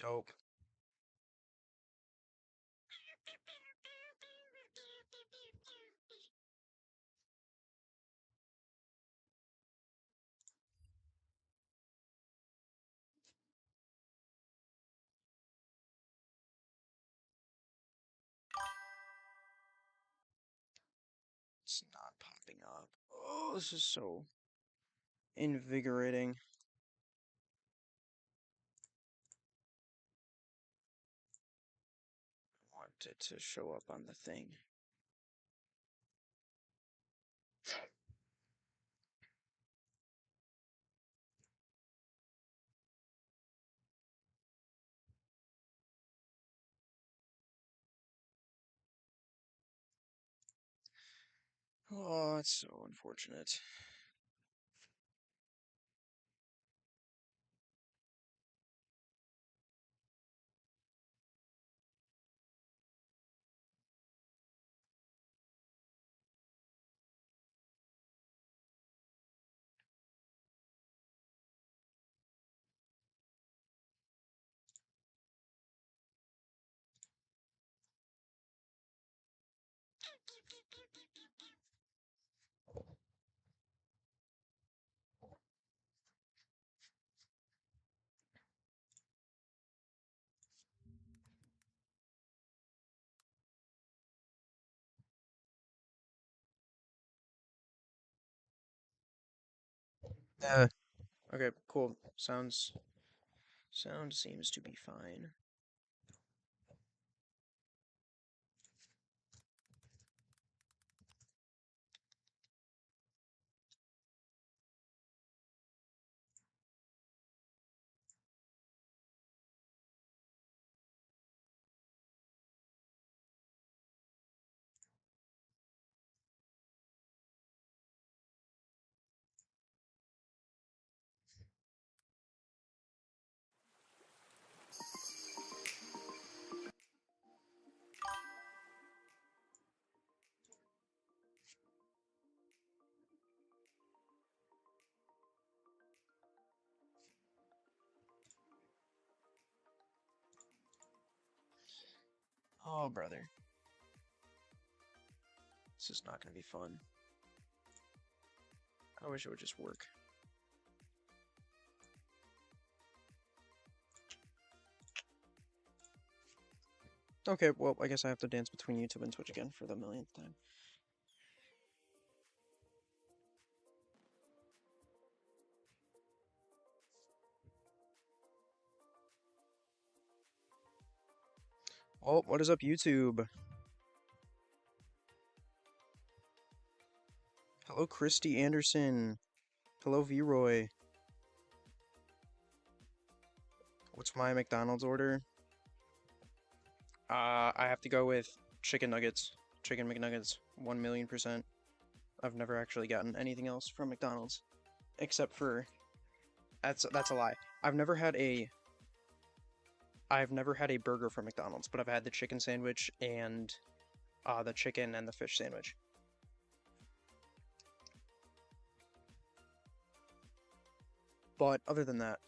Dope. It's not popping up. Oh, this is so invigorating. I want it to show up on the thing. Oh, it's so unfortunate. Okay, cool. Sound seems to be fine. Oh, brother. This is not gonna be fun. I wish it would just work. Okay, well, I guess I have to dance between YouTube and Twitch again for the millionth time. Oh, what is up, YouTube? Hello, Christy Anderson. Hello, V-Roy. What's my McDonald's order? I have to go with chicken nuggets. Chicken McNuggets, 1,000,000%. I've never actually gotten anything else from McDonald's. Except for... That's a lie. I've never had a burger from McDonald's, but I've had the chicken sandwich and the chicken and the fish sandwich. But other than that,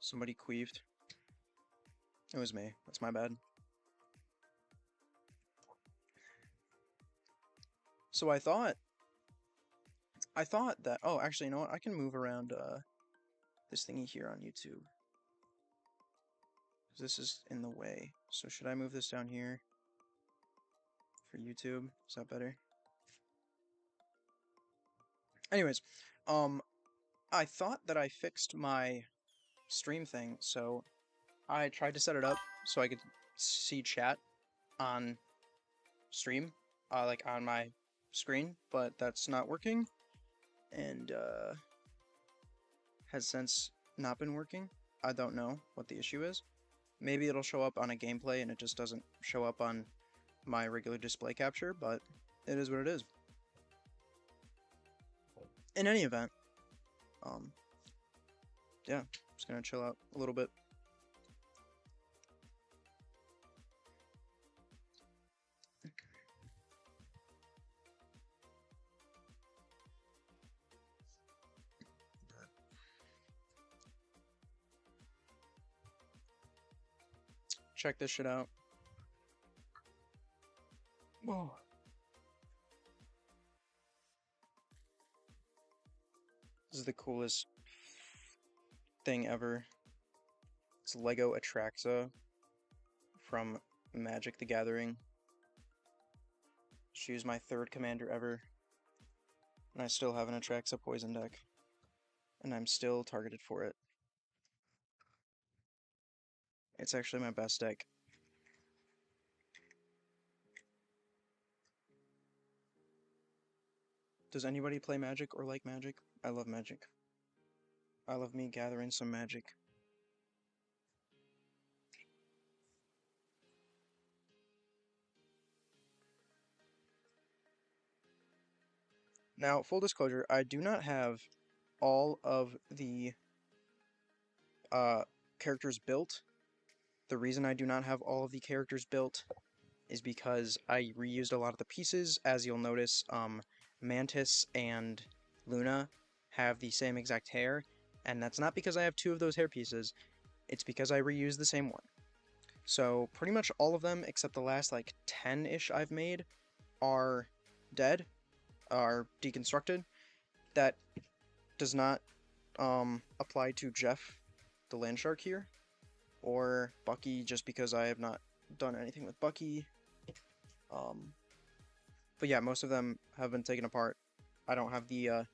somebody queefed. It was me. That's my bad. So I thought that, oh, actually, you know what? I can move around this thingy here on YouTube. This is in the way. So should I move this down here for YouTube? Is that better? Anyways, I thought that I fixed my stream thing, so I tried to set it up so I could see chat on stream, like on my screen, but that's not working, and has since not been working. I don't know what the issue is. Maybe it'll show up on a gameplay and it just doesn't show up on my regular display capture, but it is what it is. In any event, yeah, just gonna chill out a little bit. check this shit out. Whoa. This is the coolest thing ever. It's Lego Atraxa from Magic the Gathering. She was my 3rd commander ever. And I still have an Atraxa poison deck. And I'm still targeted for it. It's actually my best deck. Does anybody play Magic or like Magic? I love Magic. I love me gathering some Magic. Now, full disclosure, I do not have all of the characters built. The reason I do not have all of the characters built is because I reused a lot of the pieces. As you'll notice, Mantis and Luna have the same exact hair, and that's not because I have 2 of those hair pieces, it's because I reused the same one. So pretty much all of them, except the last like 10-ish I've made, are dead, are deconstructed. That does not apply to Jeff, the land shark here, or Bucky, just because I have not done anything with Bucky. But yeah, most of them have been taken apart. I don't have the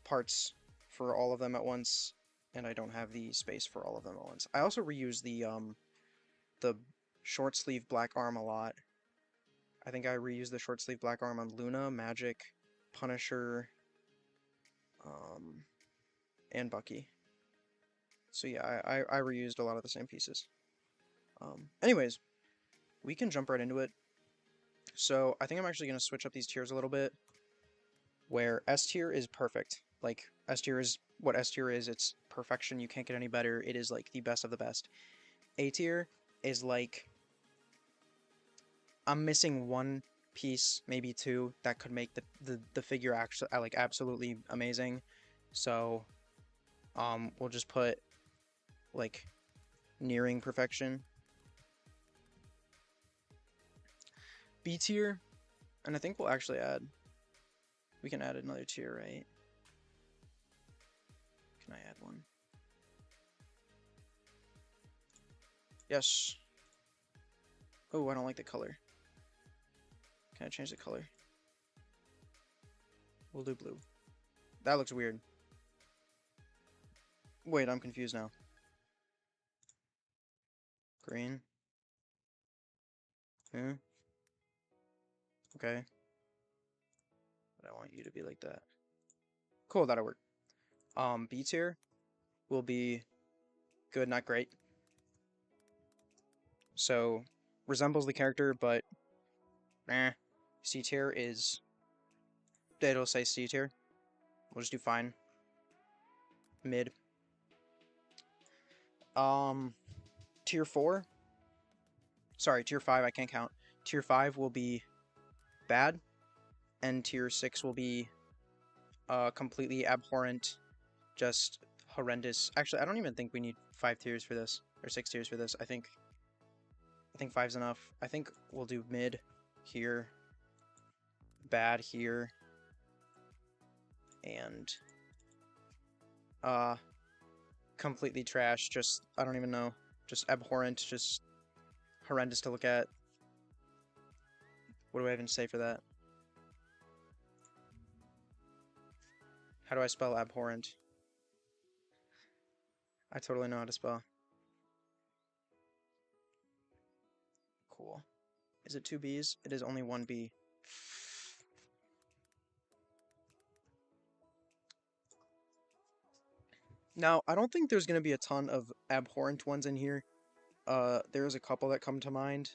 parts for all of them at once, and I don't have the space for all of them at once. I also reuse the short sleeve black arm a lot. I think I reused the short sleeve black arm on Luna, Magic, Punisher, and Bucky. So yeah, I reused a lot of the same pieces. Anyways, we can jump right into it. So I think I'm actually going to switch up these tiers a little bit, where S tier is perfect. Like, S tier is what S tier is. It's perfection. You can't get any better. It is like the best of the best. A tier is like, I'm missing 1 piece, maybe 2, that could make the figure actually like absolutely amazing. So we'll just put like nearing perfection. B tier, and I think we'll actually we can add another tier, right? Can I add one? Yes. Oh, I don't like the color. Can I change the color? We'll do blue. That looks weird. Wait, I'm confused now. Green. Hmm. Okay. But I want you to be like that. Cool, that'll work. B tier will be good, not great. So, resembles the character, but C tier is, it'll say C tier. We'll just do fine. Mid. Tier 4. Sorry, tier 5, I can't count. Tier 5 will be bad, and tier 6 will be completely abhorrent, just horrendous. Actually, I don't even think we need 5 tiers for this, or 6 tiers for this. I think 5's enough. I think we'll do mid here, bad here, and completely trash. Just, I don't even know. Just abhorrent, just horrendous to look at. What do I even say for that? How do I spell abhorrent? I totally know how to spell. Cool. Is it 2 B's? It is only 1 B. Now, I don't think there's going to be a ton of abhorrent ones in here. There's a couple that come to mind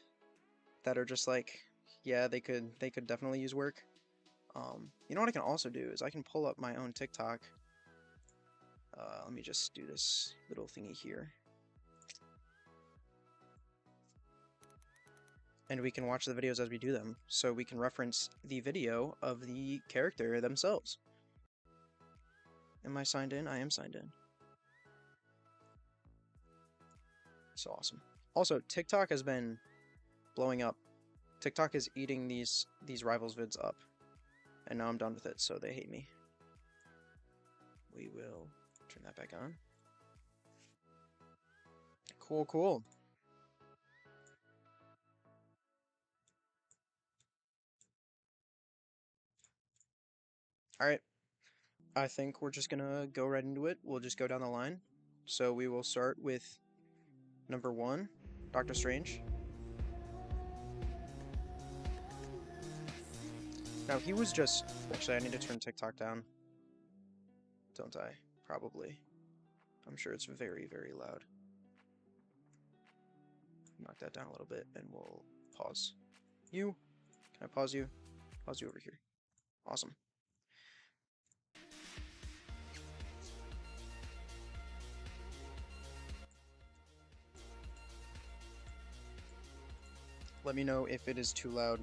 that are just like, yeah, they could definitely use work. You know what I can also do is I can pull up my own TikTok. Let me just do this little thingy here. And we can watch the videos as we do them, so we can reference the video of the character themselves. Am I signed in? I am signed in. So awesome. Also, TikTok has been blowing up. TikTok is eating these rivals vids up, and now I'm done with it, so they hate me. We will turn that back on. Cool, cool. All right, I think we're just gonna go right into it. We'll just go down the line. So we will start with number 1, Doctor Strange. Now he was just... Actually, I need to turn TikTok down. Don't I? Probably. I'm sure it's very, very loud. Knock that down a little bit and we'll pause. You? Can I pause you? Pause you over here. Awesome. Let me know if it is too loud.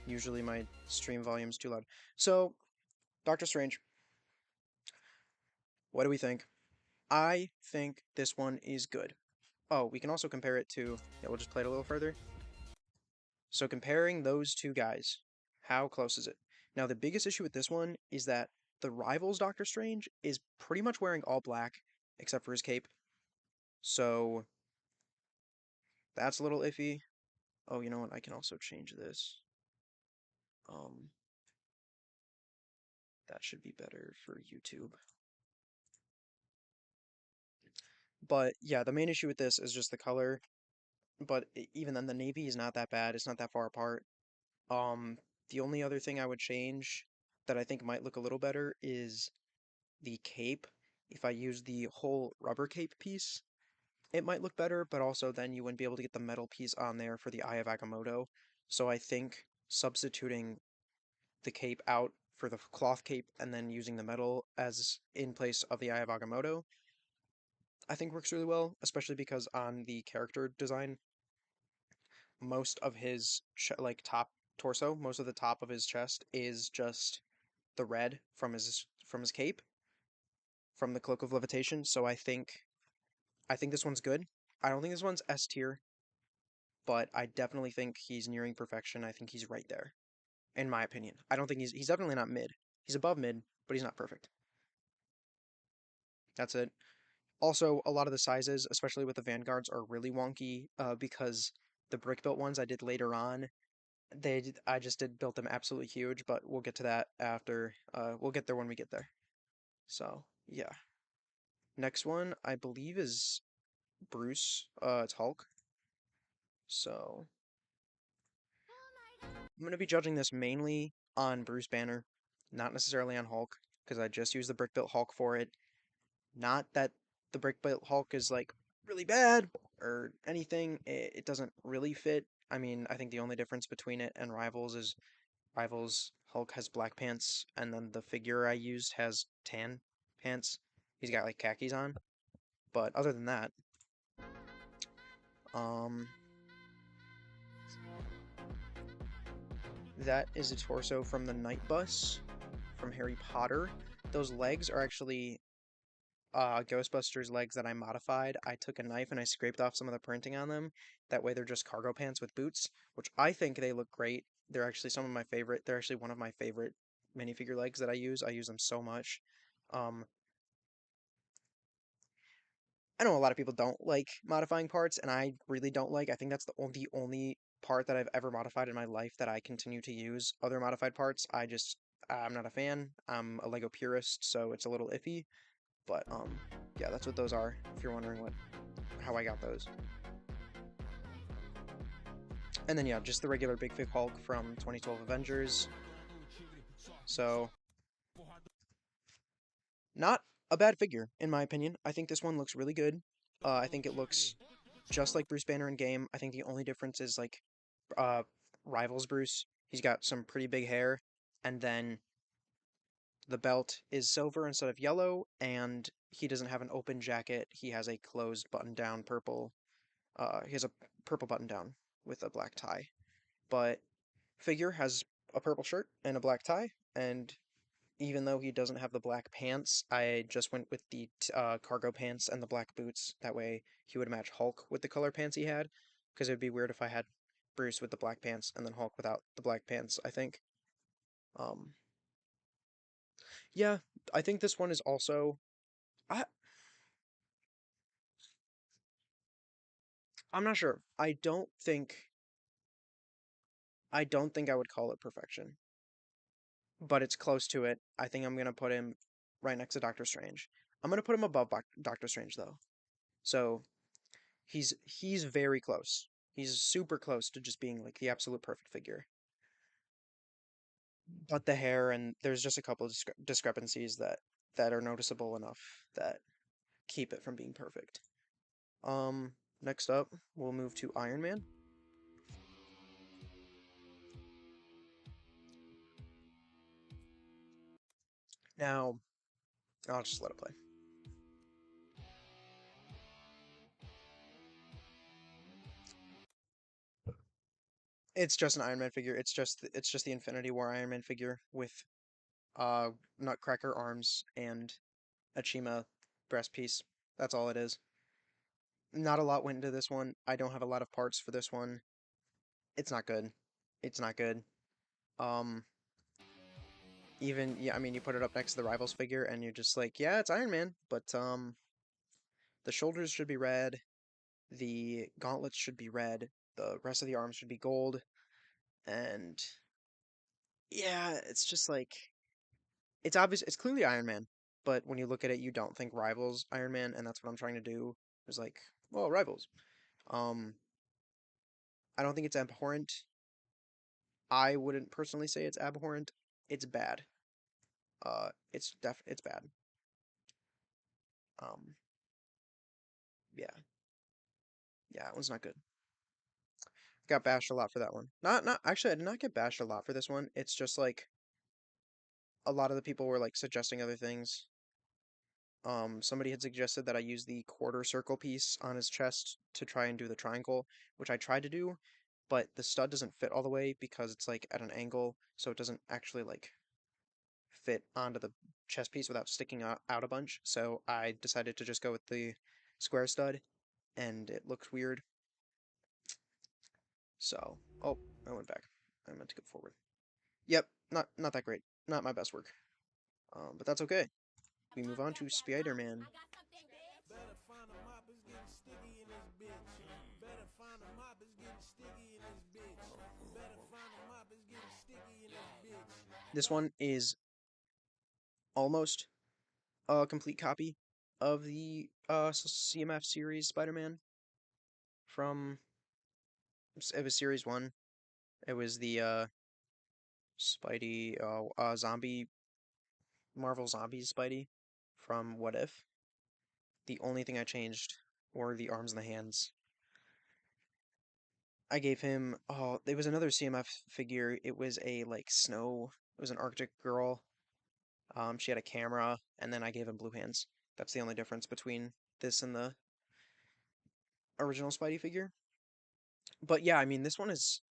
Usually my stream volume is too loud. So, Doctor Strange. What do we think? I think this one is good. Oh, we can also compare it to... Yeah, we'll just play it a little further. So comparing those two guys, how close is it? Now, the biggest issue with this one is that the Rivals Doctor Strange is pretty much wearing all black, except for his cape. So, that's a little iffy. Oh, you know what? I can also change this. That should be better for YouTube. But yeah, the main issue with this is just the color. But even then, the navy is not that bad. It's not that far apart. The only other thing I would change that I think might look a little better is the cape. If I use the whole rubber cape piece, it might look better, but also then you wouldn't be able to get the metal piece on there for the Eye of Agamotto. So I think substituting the cape out for the cloth cape and then using the metal as in place of the Eye of Agamotto, I think works really well, especially because on the character design, most of his like top torso, most of the top of his chest is just the red from his cape, from the Cloak of Levitation. So I think this one's good. I don't think this one's S tier, but I definitely think he's nearing perfection. I think he's right there, in my opinion. I don't think he's definitely not mid. He's above mid, but he's not perfect. That's it. Also, a lot of the sizes, especially with the Vanguards, are really wonky because the brick built ones I did later on, I just did built them absolutely huge, but we'll get to that after. We'll get there when we get there. So, yeah. Next one, I believe, is Bruce. It's Hulk. So, I'm going to be judging this mainly on Bruce Banner, not necessarily on Hulk, because I just used the brick built Hulk for it. Not that the brick built Hulk is like really bad or anything. It doesn't really fit. I mean, I think the only difference between it and Rivals is Rivals Hulk has black pants, and then the figure I used has tan pants. He's got like khakis on. But other than that, um, that is a torso from the Night Bus from Harry Potter. Those legs are actually Ghostbusters legs that I modified. I took a knife and I scraped off some of the printing on them. That way they're just cargo pants with boots, which I think they look great. They're actually some of my favorite. They're actually one of my favorite minifigure legs that I use. I use them so much. Um, I know a lot of people don't like modifying parts, and I really don't like. I think that's the only part that I've ever modified in my life that I continue to use. Other modified parts, I'm not a fan. I'm a Lego purist, so it's a little iffy. But yeah, that's what those are. If you're wondering how I got those. And then yeah, just the regular Big Fig Hulk from 2012 Avengers. So not a bad figure in my opinion. I think this one looks really good. I think it looks just like Bruce Banner in game. I think the only difference is like Rivals Bruce. He's got some pretty big hair, and then the belt is silver instead of yellow, and he doesn't have an open jacket. He has a closed button-down purple. He has a purple button-down with a black tie. But figure has a purple shirt and a black tie, and Even though he doesn't have the black pants, I just went with the cargo pants and the black boots. That way he would match Hulk with the color pants he had, because it would be weird if I had Bruce with the black pants and then Hulk without the black pants, I think. Um, yeah, I think this one is also I I'm not sure. I don't think I would call it perfection, but it's close to it. I think I'm gonna put him right next to Doctor Strange. I'm gonna put him above Doctor Strange though. So he's very close. He's super close to just being like the absolute perfect figure. But the hair and there's just a couple of discrepancies that are noticeable enough that keep it from being perfect. Next up, we'll move to Iron Man. Now, I'll just let it play. It's just an Iron Man figure. It's just the Infinity War Iron Man figure with uh Nutcracker arms and a Chima breast piece. That's all it is. Not a lot went into this one. I don't have a lot of parts for this one. It's not good. It's not good. Um, even yeah, I mean, you put it up next to the Rivals figure, and you're just like, yeah, it's Iron Man, but the shoulders should be red, the gauntlets should be red, the rest of the arms should be gold, and yeah, it's just like it's obvious, it's clearly Iron Man, but when you look at it, you don't think Rivals Iron Man, and that's what I'm trying to do. It's like, well, Rivals. Um, I don't think it's abhorrent. I wouldn't personally say it's abhorrent. It's bad. It's bad. Um, yeah, yeah, it was not good. Got bashed a lot for that one. Not actually, I did not get bashed a lot for this one. It's just like a lot of the people were like suggesting other things. Somebody had suggested that I use the quarter circle piece on his chest to try and do the triangle, which I tried to do, but the stud doesn't fit all the way because it's like at an angle, so it doesn't actually like fit onto the chest piece without sticking out a bunch. So I decided to just go with the square stud, and it looked weird. So, oh, I went back. I meant to go forward. Yep, not that great. Not my best work. But that's okay. We move on to Spider-Man. Better find a mop, it's getting sticky in this bitch. Better find a mop, it's getting sticky in this bitch. Better find a mop, it's getting sticky in this bitch. This one is almost a complete copy of the CMF series Spider-Man from it was series 1. It was the Spidey zombie Marvel Zombies Spidey from What If. The only thing I changed were the arms and the hands. I gave him it was another CMF figure. It was a like snow. It was an Arctic girl. She had a camera, and then I gave him blue hands. That's the only difference between this and the original Spidey figure. But yeah, I mean, this one is.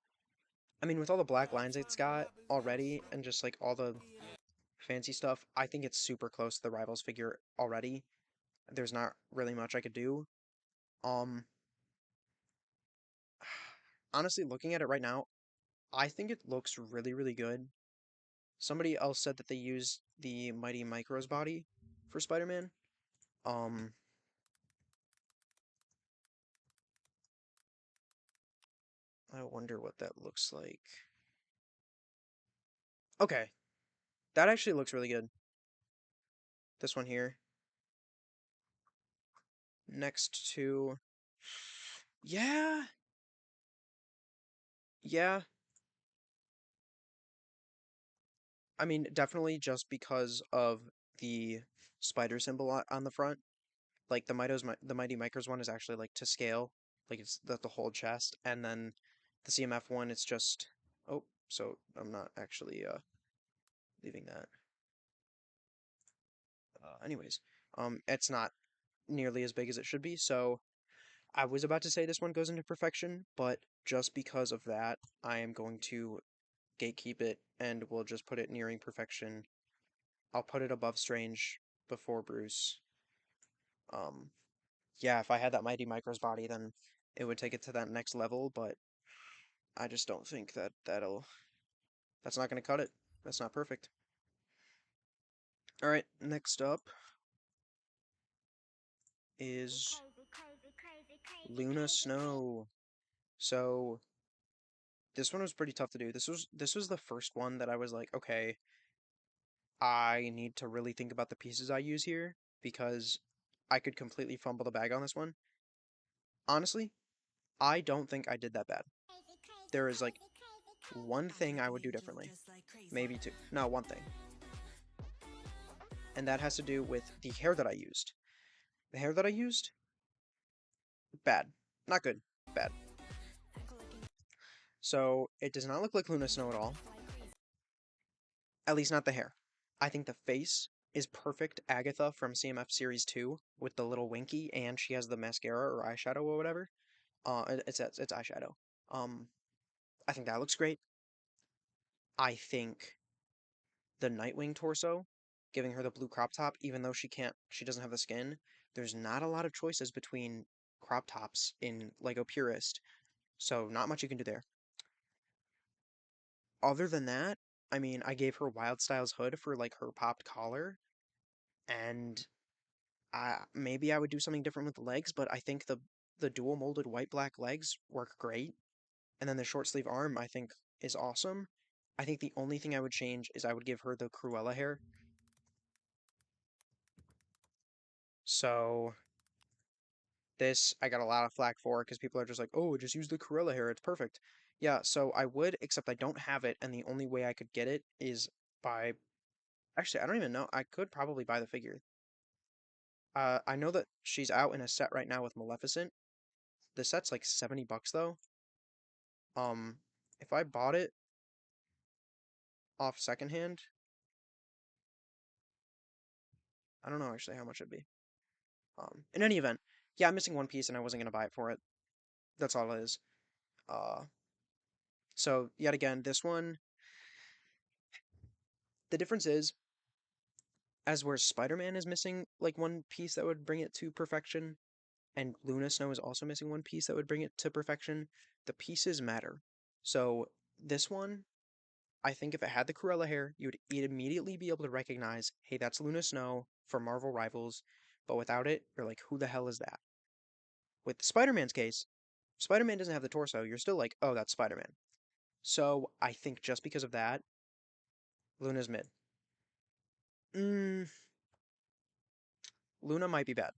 I mean, with all the black Better lines it's find a got mop, it's getting already, and just like all the sticky in this. fancy stuff, I think it's super close to the Rivals figure already. There's not really much I could do. Um, honestly, looking at it right now, I think it looks really, really good. Somebody else said that they used the Mighty Micros body for Spider-Man. Um, I wonder what that looks like. Okay, that actually looks really good. This one here, next to, yeah, yeah. I mean, definitely just because of the spider symbol on the front. Like the Mighty Micros one is actually like to scale, like it's the whole chest, and then the CMF one, it's just. Oh, so I'm not actually leaving that. Anyways, it's not nearly as big as it should be. So I was about to say this one goes into perfection, but just because of that, I am going to gatekeep it and we'll just put it nearing perfection I'll put it above Strange before Bruce. Um, yeah, if I had that Mighty Micros body, then it would take it to that next level, but I just don't think that that's not gonna cut it. That's not perfect. All right, next up is Luna Snow. So this one was pretty tough to do. This was the first one that I was like, okay, I need to really think about the pieces I use here because I could completely fumble the bag on this one. Honestly, I don't think I did that bad. There is like one thing I would do differently. Maybe two. No, one thing. And that has to do with the hair that I used. The hair that I used, bad. Not good. Bad. So it does not look like Luna Snow at all. At least not the hair. I think the face is perfect Agatha from CMF Series 2 with the little winky, and she has the mascara or eyeshadow or whatever. It's eyeshadow. Um, I think that looks great. I think the Nightwing torso, giving her the blue crop top, even though she doesn't have the skin, there's not a lot of choices between crop tops in Lego Purist, so not much you can do there. Other than that, I mean, I gave her Wild Styles hood for like her popped collar, and maybe I would do something different with the legs, but I think the dual molded white black legs work great, and then the short sleeve arm I think is awesome. I think the only thing I would change is I would give her the Cruella hair. So this I got a lot of flack for because people are just like, oh, just use the Cruella hair, it's perfect. Yeah, so I would, except I don't have it, and the only way I could get it is by actually I don't even know. I could probably buy the figure. I know that she's out in a set right now with Maleficent. The set's like 70 bucks though. Um, if I bought it off secondhand, I don't know actually how much it'd be. In any event, yeah, I'm missing one piece and I wasn't gonna buy it for it. That's all it is. Uh, so yet again, this one, the difference is, as where Spider-Man is missing like one piece that would bring it to perfection, and Luna Snow is also missing one piece that would bring it to perfection, the pieces matter. So this one, I think if it had the Cruella hair, you'd immediately be able to recognize, hey, that's Luna Snow from Marvel Rivals. But without it, you're like, who the hell is that? With Spider-Man's case, Spider-Man doesn't have the torso. You're still like, oh, that's Spider-Man. So I think just because of that, Luna's mid. Mm, Luna might be bad.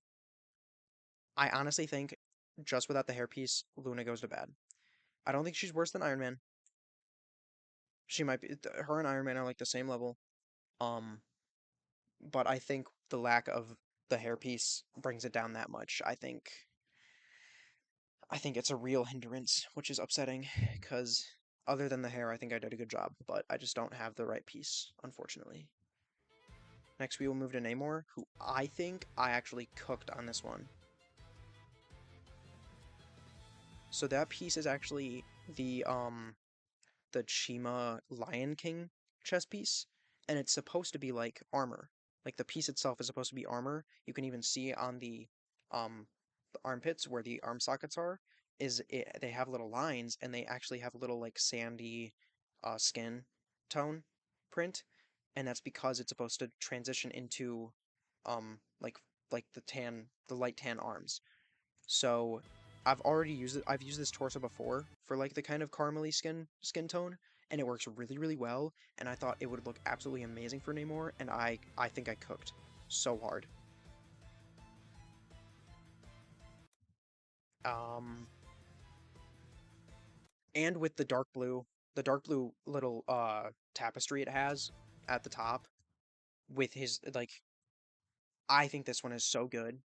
I honestly think just without the hairpiece, Luna goes to bad. I don't think she's worse than Iron Man. She might be. Her and Iron Man are like the same level. Um, but I think the lack of the hairpiece brings it down that much. I think it's a real hindrance, which is upsetting because other than the hair, I think I did a good job, but I just don't have the right piece, unfortunately. Next, we will move to Namor, who I think I actually cooked on this one. So that piece is actually the Chima Lion King chess piece, and it's supposed to be like armor. Like the piece itself is supposed to be armor. You can even see on the armpits where the arm sockets are, they have little lines and they actually have a little like sandy skin tone print, and that's because it's supposed to transition into um like the light tan arms. So I've already used it. I've used this torso before for like the kind of caramely skin tone, and it works really, really well. And I thought it would look absolutely amazing for Namor, and I think I cooked so hard. Um, and with the dark blue little tapestry it has at the top with his like, I think this one is so good.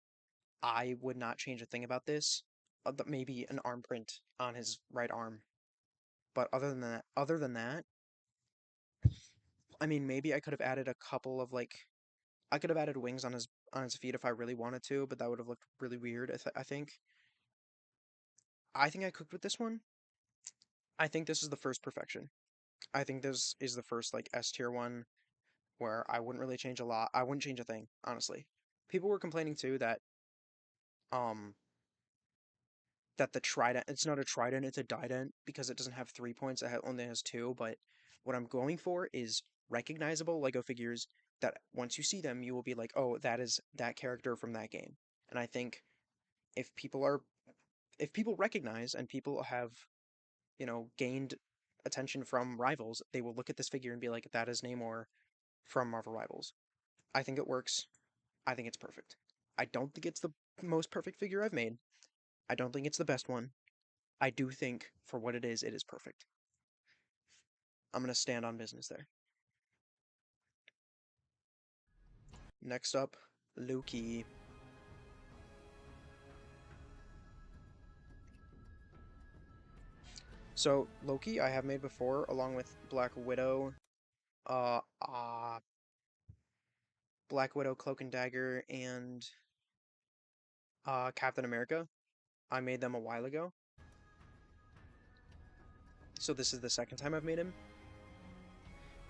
I would not change a thing about this. Maybe an arm print on his right arm, but other than that, I mean, maybe I could have added a couple of like I could have added wings on his feet if I really wanted to, but that would have looked really weird. I think. I think I cooked with this one. I think this is the first perfection. I think this is the first like S tier one. where I wouldn't really change a lot. I wouldn't change a thing, honestly. People were complaining too um that the trident, it's not a trident, it's a dident because it doesn't have 3 points, it only has two. But what I'm going for is recognizable Lego figures that once you see them, you will be like, oh, that is that character from that game. And I think if people are, if people recognize and people have, gained attention from Rivals, they will look at this figure and be like, that is Namor from Marvel Rivals. I think it works. I think it's perfect. I don't think it's the most perfect figure I've made. I don't think it's the best one. I do think for what it is perfect. I'm going to stand on business there. Next up, Loki. So, Loki I have made before along with uh, uh, Black Widow, Cloak and Dagger, and Captain America. I made them a while ago. So this is the second time I've made him.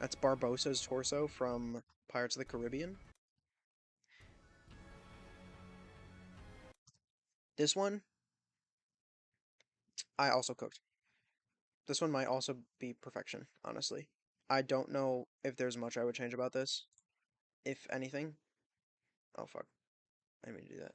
That's Barbossa's torso from Pirates of the Caribbean. This one, I also cooked. This one might also be perfection, honestly. I don't know if there's much I would change about this, if anything. Oh fuck, I didn't mean to do that.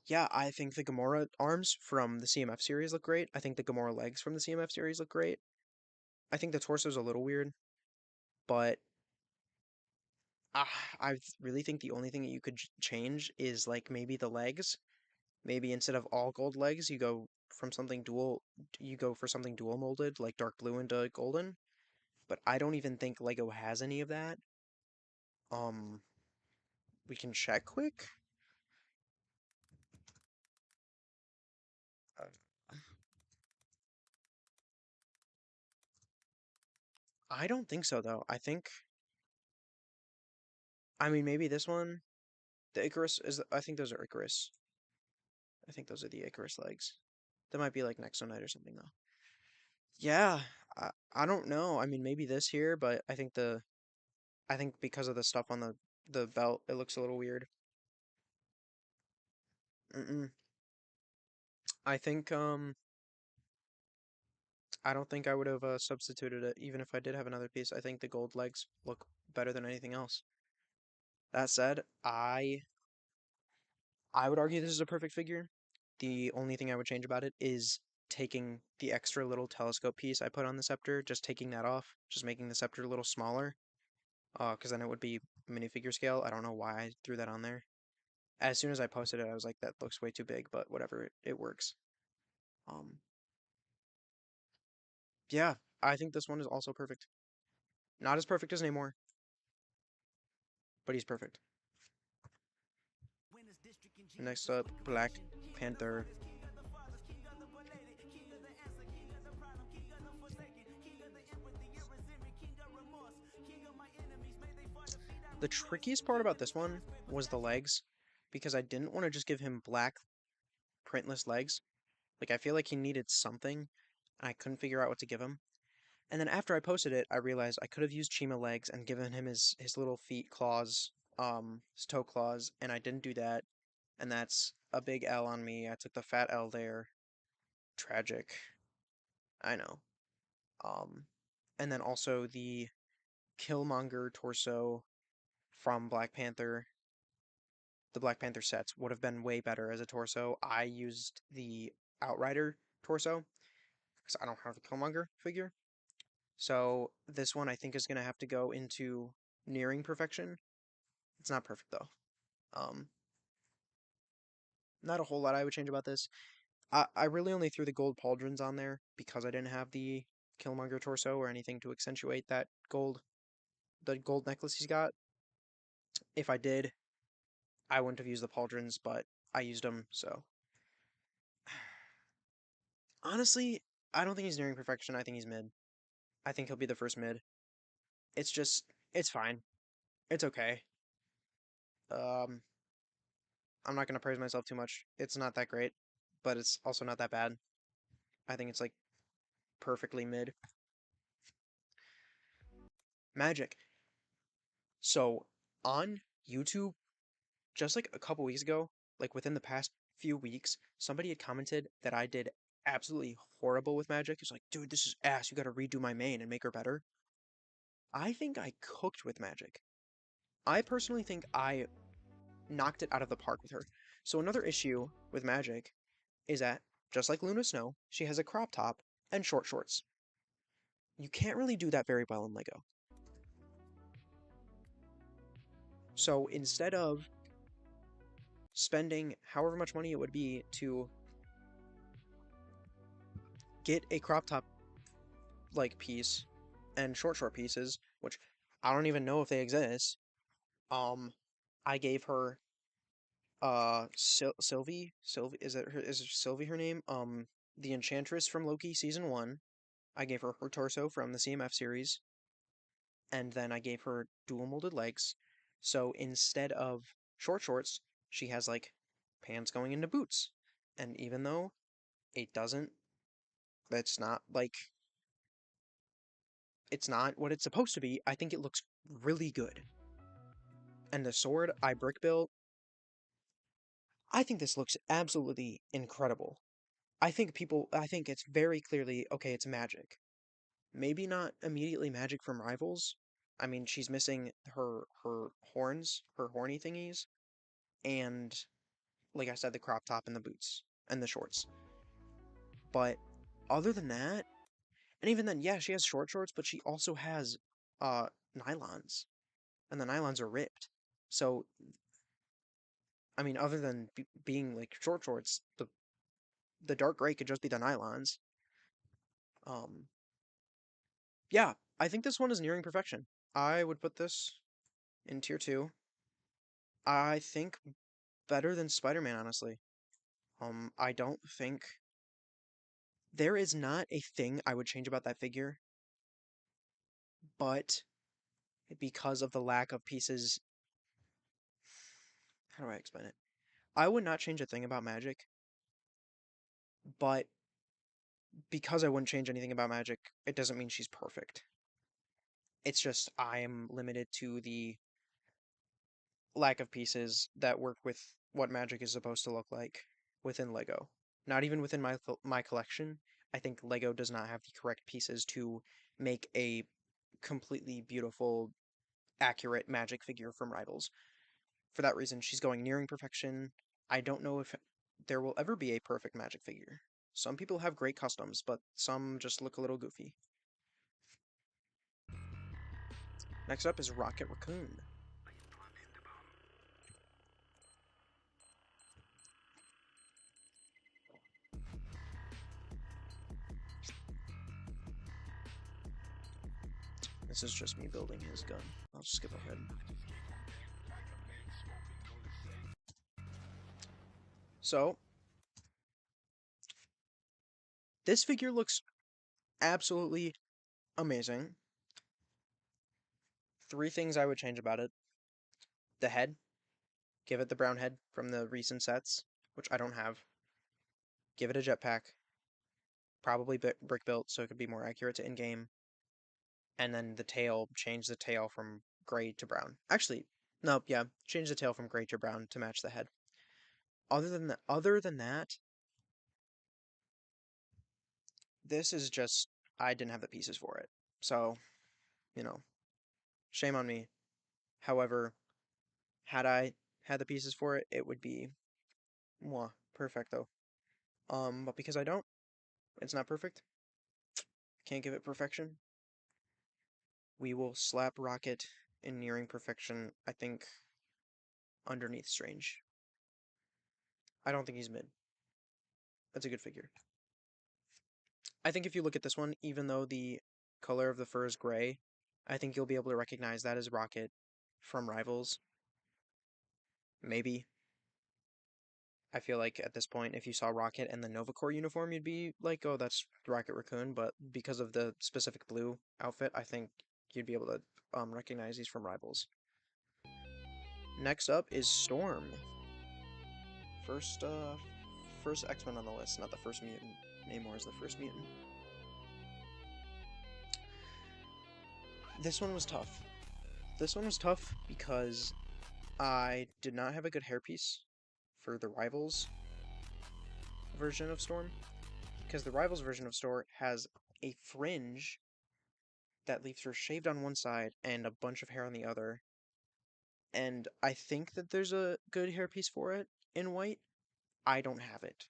Yeah, I think the Gamora arms from the CMF series look great. I think the Gamora legs from the CMF series look great. I think the torso's a little weird, but I really think the only thing that you could change is like maybe the legs. Maybe instead of all gold legs, you go for something dual molded, like dark blue into golden. But I don't even think Lego has any of that. Um, we can check quick. Uh, I don't think so though. I mean, maybe this one, the Icarus is. I think those are Icarus. I think those are the Icarus legs. That might be like Nexonite or something though. Yeah, I don't know. I mean, maybe this here, but I think because of the stuff on the belt, it looks a little weird. Mm-mm. I think I don't think I would have substituted it even if I did have another piece. I think the gold legs look better than anything else. That said, I would argue this is a perfect figure. The only thing I would change about it is taking the extra little telescope piece I put on the scepter, just taking that off, just making the scepter a little smaller. Because then it would be minifigure scale. I don't know why I threw that on there. As soon as I posted it, I was like, that looks way too big, but whatever, it works. Um, yeah, I think this one is also perfect. Not as perfect as Namor, but he's perfect. Next up, Black Panther. The trickiest part about this one was the legs, because I didn't want to just give him black printless legs. Like, I feel like he needed something, and I couldn't figure out what to give him. And then after I posted it, I realized I could have used Chima legs and given him his little feet claws, his toe claws, and I didn't do that. And that's a big L on me. I took the fat L there. Tragic. I know. Um, and then also the Killmonger torso from Black Panther. The Black Panther sets would have been way better as a torso. I used the Outrider torso because I don't have the Killmonger figure. So this one I think is going to have to go into nearing perfection. It's not perfect though. Um, Not a whole lot I would change about this. I really only threw the gold pauldrons on there because I didn't have the Killmonger torso or anything to accentuate the gold necklace he's got. If I did, I wouldn't have used the pauldrons, but I used them, so. Honestly, I don't think he's nearing perfection. I think he's mid. I think he'll be the first mid. It's just, it's fine. It's okay. Um, I'm not gonna praise myself too much. It's not that great, but it's also not that bad. I think it's like perfectly mid. Magic. So on YouTube, just like a couple weeks ago, like within the past few weeks, somebody had commented that I did absolutely horrible with Magic. It's like, dude, this is ass. You got to redo my main and make her better. I think I cooked with Magic. I personally think I knocked it out of the park with her. So another issue with Magic is that, just like Luna Snow, she has a crop top and short shorts. You can't really do that very well in LEGO. So instead of spending however much money it would be to get a crop top like piece and short pieces, which I don't even know if they exist, I gave her Sylvie, is Sylvie her name? The Enchantress from Loki season 1. I gave her torso from the CMF series, and then I gave her dual molded legs. So instead of short shorts, she has like pants going into boots. And even though it doesn't, that's not like, it's not what it's supposed to be, I think it looks really good. And the sword I brick built, I think this looks absolutely incredible. I think it's very clearly, okay, it's magic. Maybe not immediately magic from Rivals. I mean, she's missing her horns, her horny thingies, and like I said, the crop top and the boots and the shorts. But other than that, and even then, yeah, she has short shorts, but she also has uh nylons, and the nylons are ripped. So, I mean, other than being like short shorts, the dark gray could just be the nylons. Um, yeah, I think this one is nearing perfection. I would put this in tier 2. I think better than Spider-Man, honestly. I don't think there is not a thing I would change about that figure, but because of the lack of pieces, how do I explain it? I would not change a thing about Magic, but because I wouldn't change anything about Magic, it doesn't mean she's perfect. It's just I am limited to the lack of pieces that work with what Magic is supposed to look like within Lego. Not even within my collection. I think Lego does not have the correct pieces to make a completely beautiful, accurate Magic figure from Rivals. For that reason, she's going nearing perfection. I don't know if there will ever be a perfect Magic figure. Some people have great customs, but some just look a little goofy. Next up is Rocket Raccoon. This is just me building his gun. I'll just skip ahead. So, this figure looks absolutely amazing. 3 things I would change about it. The head. Give it the brown head from the recent sets, which I don't have. Give it a jetpack. Probably brick built so it could be more accurate to in-game. And then the tail, change the tail from gray to brown. Actually, no, yeah, change the tail from gray to brown to match the head. Other than that, this is just I didn't have the pieces for it. So, you know, shame on me. However, had I had the pieces for it, it would be mwah, perfecto. But because I don't, it's not perfect. Can't give it perfection. We will slap Rocket in nearing perfection, I think, underneath Strange. I don't think he's mid. That's a good figure. I think if you look at this one, even though the color of the fur is gray, I think you'll be able to recognize that as Rocket from Rivals. Maybe. I feel like at this point, if you saw Rocket and the Nova Corps uniform, you'd be like, oh, that's Rocket Raccoon. But because of the specific blue outfit, I think you'd be able to recognize these from Rivals. Next up is Storm. First X-Men on the list, not the first mutant. Neymar is the first mutant. This one was tough. This one was tough because I did not have a good hairpiece for the Rivals version of Storm. Because the Rivals version of Storm has a fringe that leaves her shaved on one side and a bunch of hair on the other. And I think that there's a good hairpiece for it in white. I don't have it.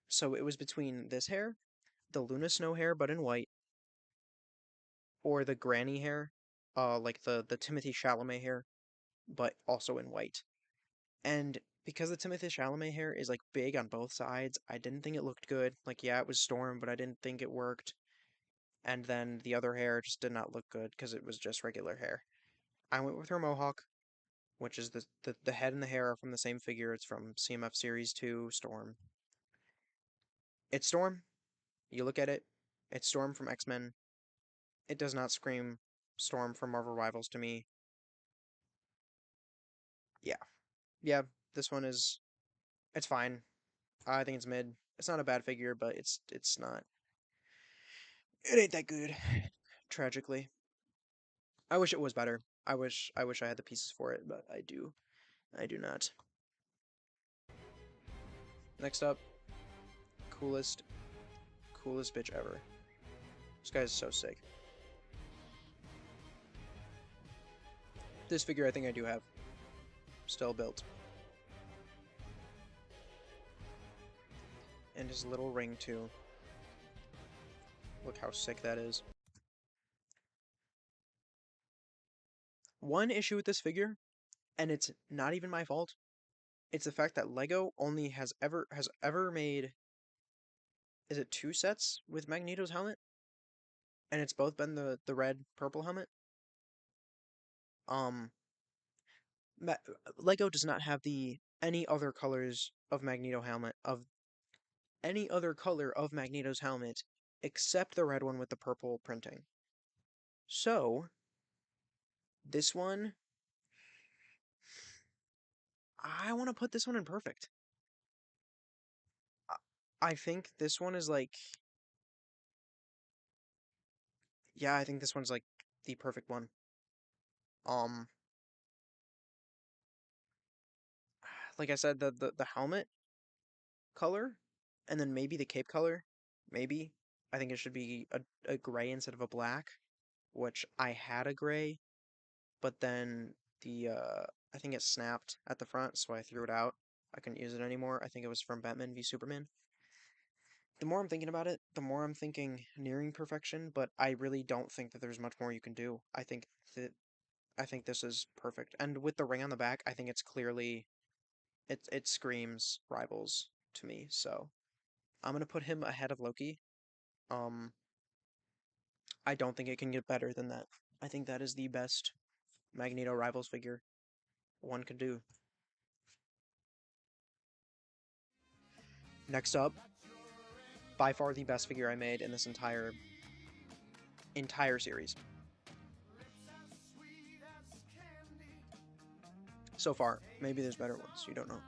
So it was between this hair, the Luna Snow hair but in white, or the granny hair, like the Timothy Chalamet hair, but also in white. And because the Timothy Chalamet hair is like big on both sides, I didn't think it looked good. Like, yeah, it was Storm, but I didn't think it worked. And then the other hair just did not look good because it was just regular hair. I went with her mohawk, which is the head and the hair are from the same figure. It's from CMF Series 2 Storm. It's Storm. You look at it, it's Storm from X-Men. It does not scream Storm from Marvel Rivals to me. Yeah. Yeah, this one is it's fine. I think it's mid. It's not a bad figure, but it's not it ain't that good. Tragically. I wish it was better. I wish I had the pieces for it, but I do not. Next up, coolest coolest bitch ever. This guy's so sick. This figure I think I do have. Still built. And his little ring too. Look how sick that is. One issue with this figure, and it's not even my fault, it's the fact that Lego only has ever made, is it two sets with Magneto's helmet? And it's both been the red purple helmet. Um Ma- Lego does not have the any other colors of Magneto helmet of any other color of Magneto's helmet except the red one with the purple printing. So, this one I want to put this one in perfect. I think this one is like, yeah, I think this one's like the perfect one. Um, like I said, the helmet color, and then maybe the cape color, maybe. I think it should be a gray instead of a black, which I had a gray, but then the I think it snapped at the front, so I threw it out. I couldn't use it anymore. I think it was from Batman v Superman. The more I'm thinking about it, the more I'm thinking nearing perfection, but I really don't think that there's much more you can do. That I think this is perfect. And with the ring on the back, I think it's clearly it screams Rivals to me. So I'm gonna put him ahead of Loki. Um, I don't think it can get better than that. I think that is the best Magneto Rivals figure one could do. Next up, by far the best figure I made in this entire series so far. Maybe there's better ones. You don't know.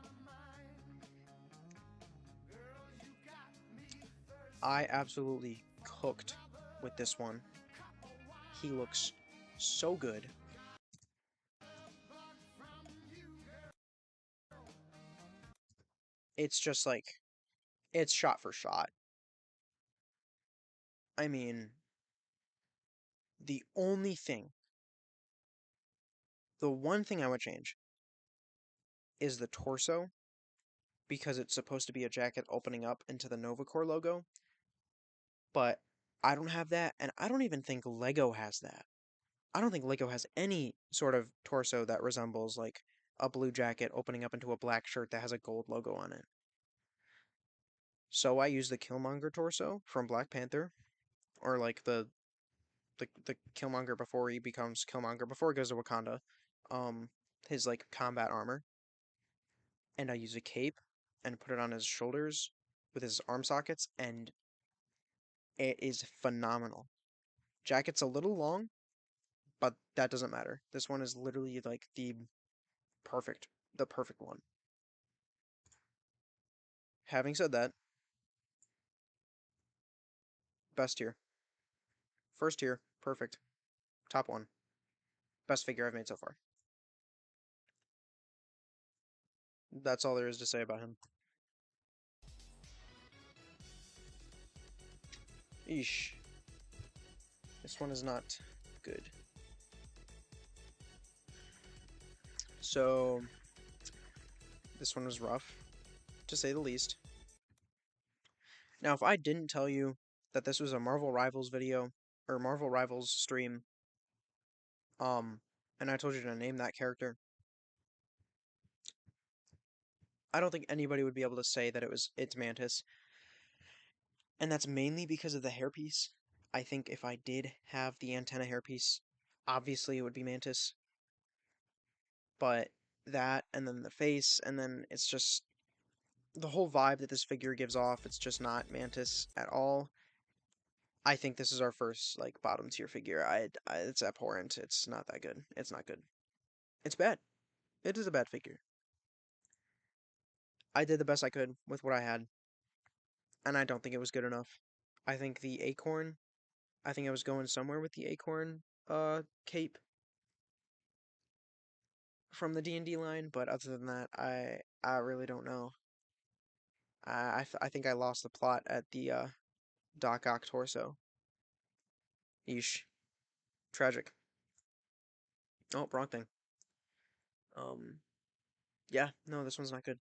I absolutely cooked with this one. He looks so good. It's just like it's shot for shot. I mean, the only thing, the one thing I would change is the torso because it's supposed to be a jacket opening up into the Nova Corps logo, but I don't have that, and I don't even think Lego has that. I don't think Lego has any sort of torso that resembles like a blue jacket opening up into a black shirt that has a gold logo on it. So I use the Killmonger torso from Black Panther, or like the Killmonger before he becomes Killmonger, before he goes to Wakanda, um, his like combat armor, and I use a cape and put it on his shoulders with his arm sockets, and it is phenomenal. Jacket's a little long, but that doesn't matter. This one is literally like perfect, the perfect one. Having said that, best tier, first tier, perfect. Top one. Best figure I've made so far. That's all there is to say about him. Eesh. This one is not good. So, this one was rough, to say the least. Now, if I didn't tell you that this was a Marvel Rivals video, or Marvel Rivals stream, and I told you to name that character, I don't think anybody would be able to say that it's Mantis. And that's mainly because of the hairpiece. I think if I did have the antenna hairpiece, obviously it would be Mantis. But that, and then the face, and then it's just the whole vibe that this figure gives off, it's just not Mantis at all. I think this is our first, like, bottom tier figure. It's abhorrent. It's not that good. It's not good. It's bad. It is a bad figure. I did the best I could with what I had, and I don't think it was good enough. I think the acorn, I think I was going somewhere with the acorn cape from the D&D line, but other than that, I really don't know. I think I lost the plot at the Doc Ock torso. Yeesh. Tragic. Oh, wrong thing. Um, yeah, no, this one's not good.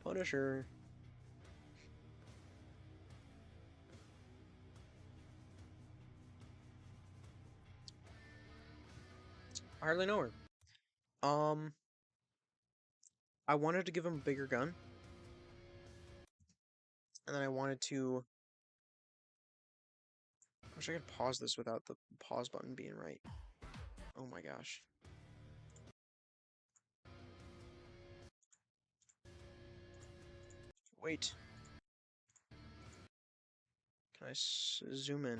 Punisher. I hardly know her. Um, I wanted to give him a bigger gun, and then I wanted to. I wish I could pause this without the pause button being right. Oh my gosh. Wait. Can I zoom in?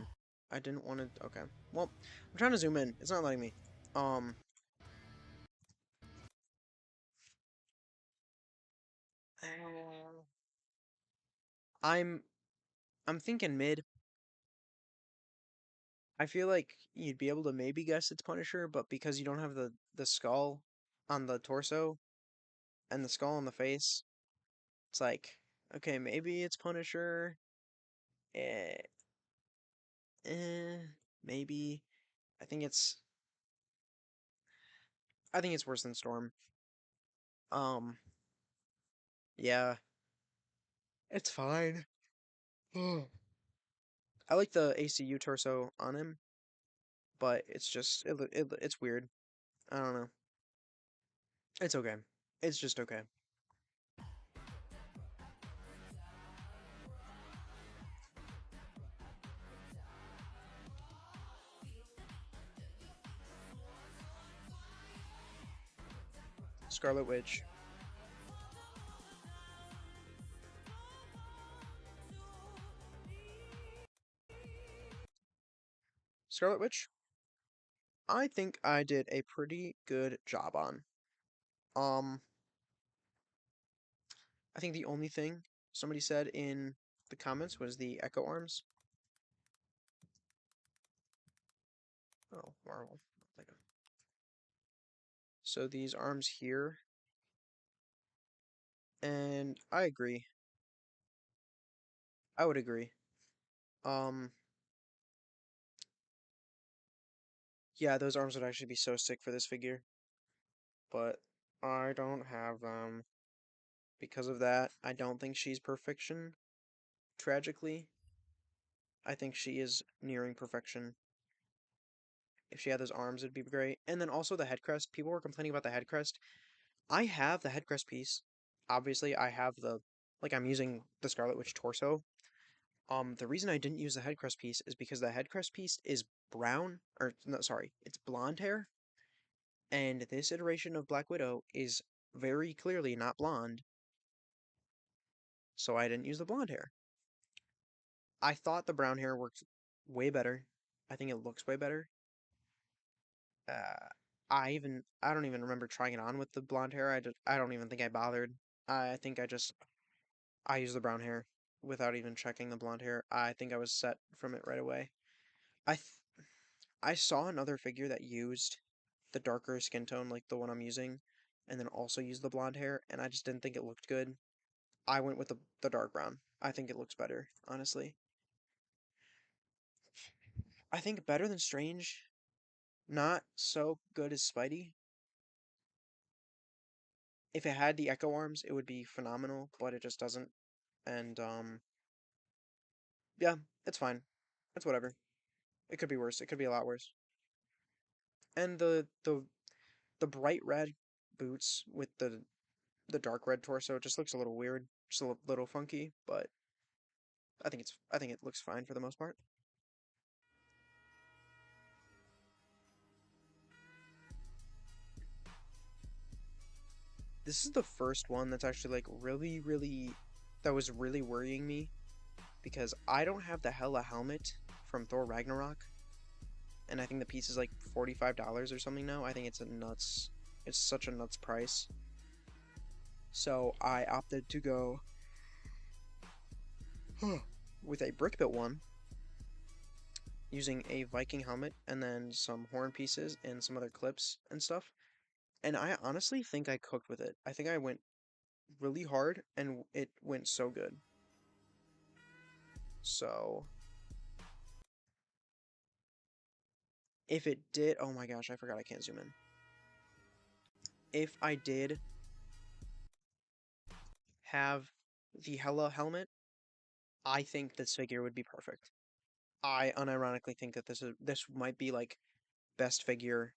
I didn't want to. Okay. Well, I'm trying to zoom in. It's not letting me. Um. I'm I'm thinking mid. I feel like you'd be able to maybe guess it's Punisher, but because you don't have the skull on the torso and the skull on the face, it's like, okay, maybe it's Punisher. Eh, eh, maybe. I think it's I think it's worse than Storm. Um, yeah, it's fine. I like the ACU torso on him, but it's just it's weird. I don't know. It's okay. It's just okay. Scarlet Witch. Scarlet Witch. I think I did a pretty good job on. Um, I think the only thing somebody said in the comments was the Echo Arms. Oh, Marvel. So these arms here, and I agree. I would agree. Um, yeah, those arms would actually be so sick for this figure, but I don't have them. Because of that, I don't think she's perfection, tragically. I think she is nearing perfection. If she had those arms, it'd be great. And then also the head crest. People were complaining about the head crest. I have the head crest piece. Obviously, I have like I'm using the Scarlet Witch torso. The reason I didn't use the head crest piece is because the head crest piece is brown, or no, sorry, it's blonde hair, and this iteration of Black Widow is very clearly not blonde, so I didn't use the blonde hair. I thought the brown hair worked way better. I think it looks way better. Uh, I don't even remember trying it on with the blonde hair. I don't even think I bothered. I think I used the brown hair. without even checking the blonde hair. I think I was set from it right away. I th I saw another figure that used the darker skin tone, like the one I'm using, and then also used the blonde hair, and I just didn't think it looked good. I went with the dark brown. I think it looks better, honestly. I think better than Strange, not so good as Spidey. If it had the Echo arms, it would be phenomenal, but it just doesn't. And yeah, it's fine. It's whatever. It could be worse. It could be a lot worse. And the bright red boots with the dark red torso just looks a little weird, just a little funky, but I think it looks fine for the most part. This is the first one that's actually like really that was really worrying me because I don't have the Hela helmet from Thor Ragnarok, and I think the piece is like $45 or something now. I think it's such a nuts price. So I opted to go with a brick built one using a Viking helmet and then some horn pieces and some other clips and stuff. And I honestly think I cooked with it. I think I went really hard and it went so good. So if it did, oh my gosh, I forgot I can't zoom in. If I did have the Hela helmet, I think this figure would be perfect. I unironically think that this might be like best figure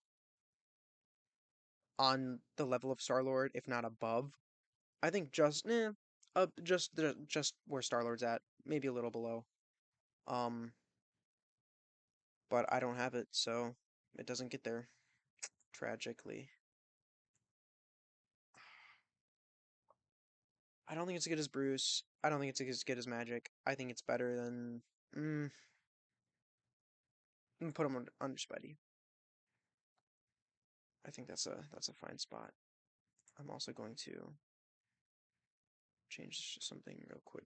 on the level of Star-Lord, if not above. I think just where Star-Lord's at, maybe a little below. Um, but I don't have it, so it doesn't get there, tragically. I don't think it's as good as Bruce. I don't think it's as good as Magic. I think it's better than. Mm, put him under Spidey. I think that's a fine spot. I'm also going to change something real quick.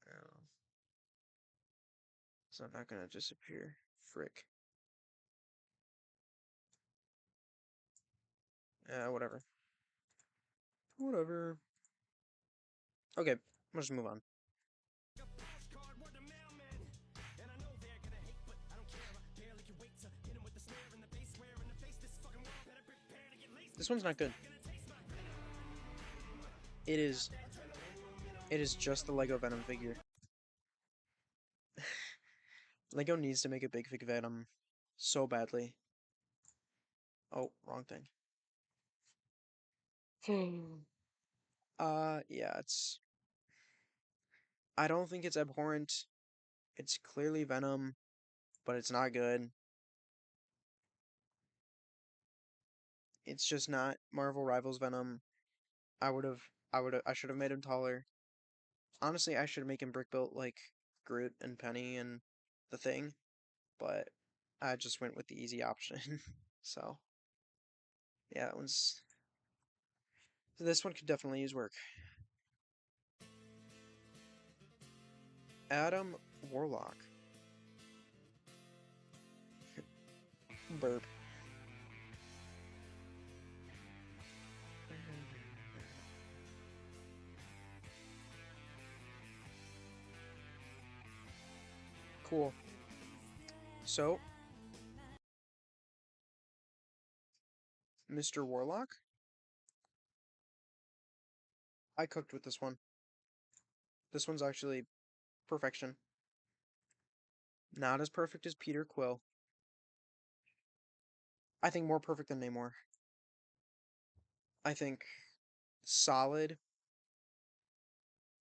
Oh, so I'm not gonna disappear. Frick. Whatever. Whatever. Okay, let's just move on. This one's not good. It is. It is just the Lego Venom figure. Lego needs to make a big fig Venom so badly. Oh, wrong thing. Yeah, it's. I don't think it's abhorrent. It's clearly Venom, but it's not good. It's just not Marvel Rivals Venom. I should have made him taller. Honestly, I should make him brick built like Groot and Penny and the Thing, but I just went with the easy option. So, yeah, it was. This one could definitely use work. Adam Warlock. Burp. Cool. So, Mr. Warlock, I cooked with this one. This one's actually perfection. Not as perfect as Peter Quill. I think more perfect than Namor. I think solid,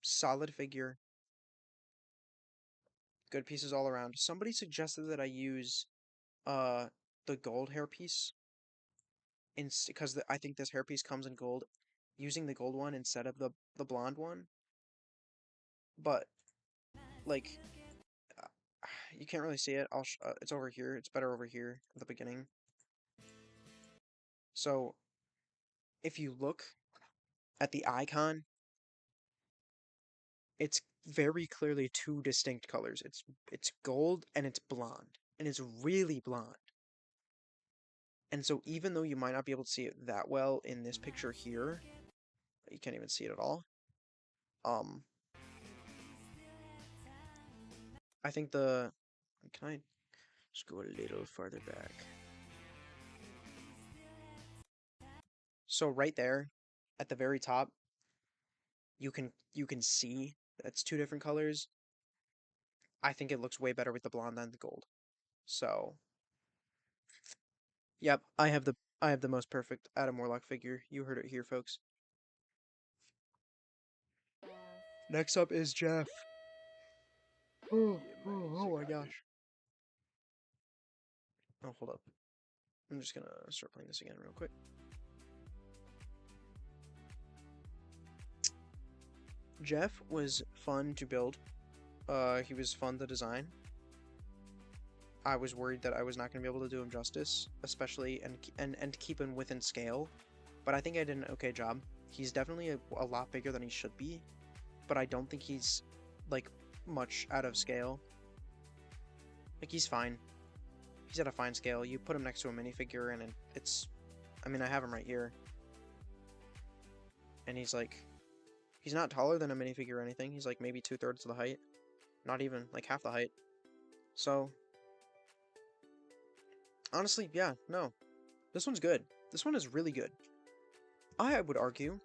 solid figure, good pieces all around. Somebody suggested that I use uh the gold hairpiece in because I think this hairpiece comes in gold, using the gold one instead of the blonde one. But like, uh, you can't really see it. It's over here. It's better over here at the beginning. So if you look at the icon, it's very clearly two distinct colors. It's gold and it's blonde, and it's really blonde. And so even though you might not be able to see it that well in this picture here, you can't even see it at all. I think can I just go a little farther back? So right there, at the very top, you can see that's two different colors. I think it looks way better with the blonde than the gold. So, yep, I have the most perfect Adam Warlock figure. You heard it here, folks. Next up is Jeff. Oh my gosh. Oh, hold up. I'm just gonna start playing this again real quick. Jeff was fun to build. He was fun to design. I was worried that I was not going to be able to do him justice, especially and keep him within scale. But I think I did an okay job. He's definitely a lot bigger than he should be, but I don't think he's like much out of scale. Like he's fine. He's at a fine scale. You put him next to a minifigure and it's I mean, I have him right here. And he's not taller than a minifigure or anything. He's like maybe 2/3 of the height. Not even like half the height. So honestly, yeah, no. This one's good. This one is really good. I would argue.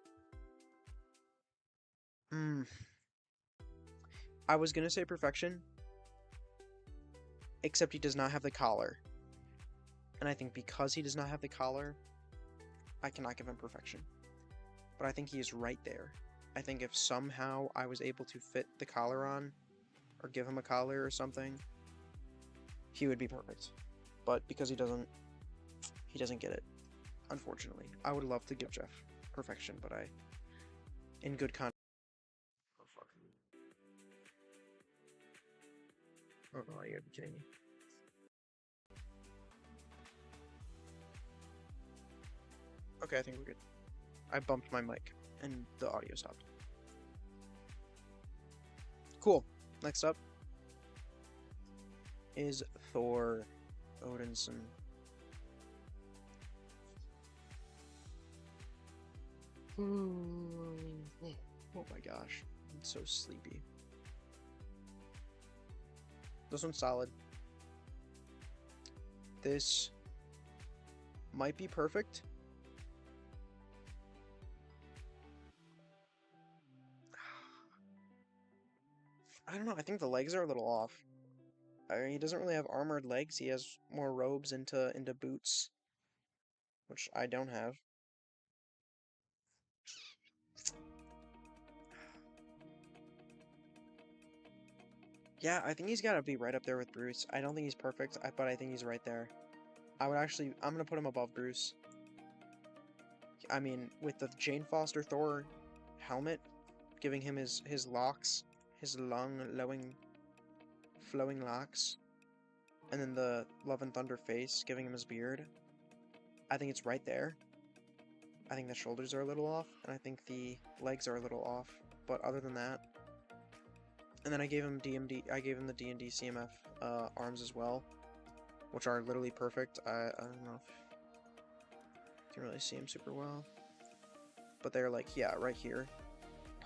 I was gonna say perfection, except he does not have the collar. And I think because he does not have the collar, I cannot give him perfection. But I think he is right there. I think if somehow I was able to fit the collar on, or give him a collar or something, he would be perfect. But because he doesn't get it, unfortunately. I would love to give Jeff perfection, but in good con. Oh fuck. Oh no, you gotta be kidding me. Okay, I think we're good. I bumped my mic and the audio stopped. Cool. Next up is Thor Odinson. Oh my gosh, I'm so sleepy. This one's solid. This might be perfect. I don't know, I think the legs are a little off. He doesn't really have armored legs, he has more robes into boots, which I don't have. Yeah, I think he's got to be right up there with Bruce. I don't think he's perfect, but I think he's right there. I'm going to put him above Bruce. I mean, with the Jane Foster Thor helmet, giving him his locks, his long, flowing locks, and then the Love and Thunder face, giving him his beard, I think it's right there. I think the shoulders are a little off, and I think the legs are a little off, but other than that, and then I gave him the D&D CMF arms as well, which are literally perfect. I don't know if you can really see them super well, but they're like, yeah, right here,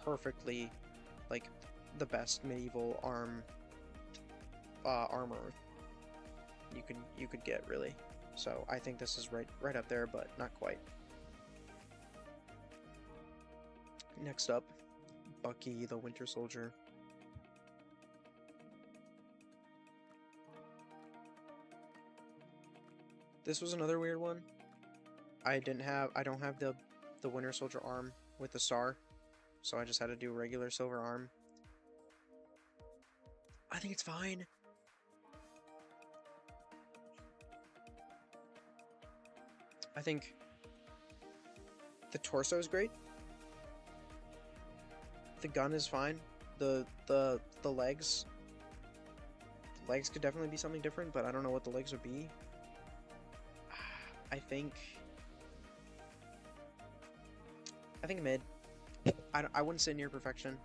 perfectly, like the best medieval armor you could get, really. So I think this is right up there, but not quite. Next up, Bucky the Winter Soldier. This was another weird one. I don't have the Winter Soldier arm with the star, so I just had to do a regular silver arm. I think it's fine. I think the torso is great. The gun is fine. The legs legs could definitely be something different, but I don't know what the legs would be. I think mid. I wouldn't say near perfection.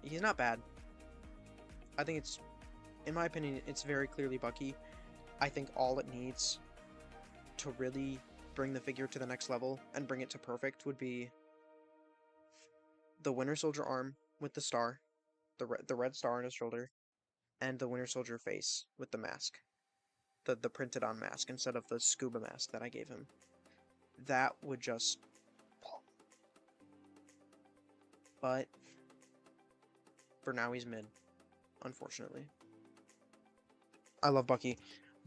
He's not bad. I think it's, in my opinion, it's very clearly Bucky. I think all it needs to really bring the figure to the next level and bring it to perfect would be the Winter Soldier arm with the star, the red star on his shoulder, and the Winter Soldier face with the mask, the printed on mask instead of the scuba mask that I gave him. That would just, but for now he's mid, unfortunately. I love Bucky.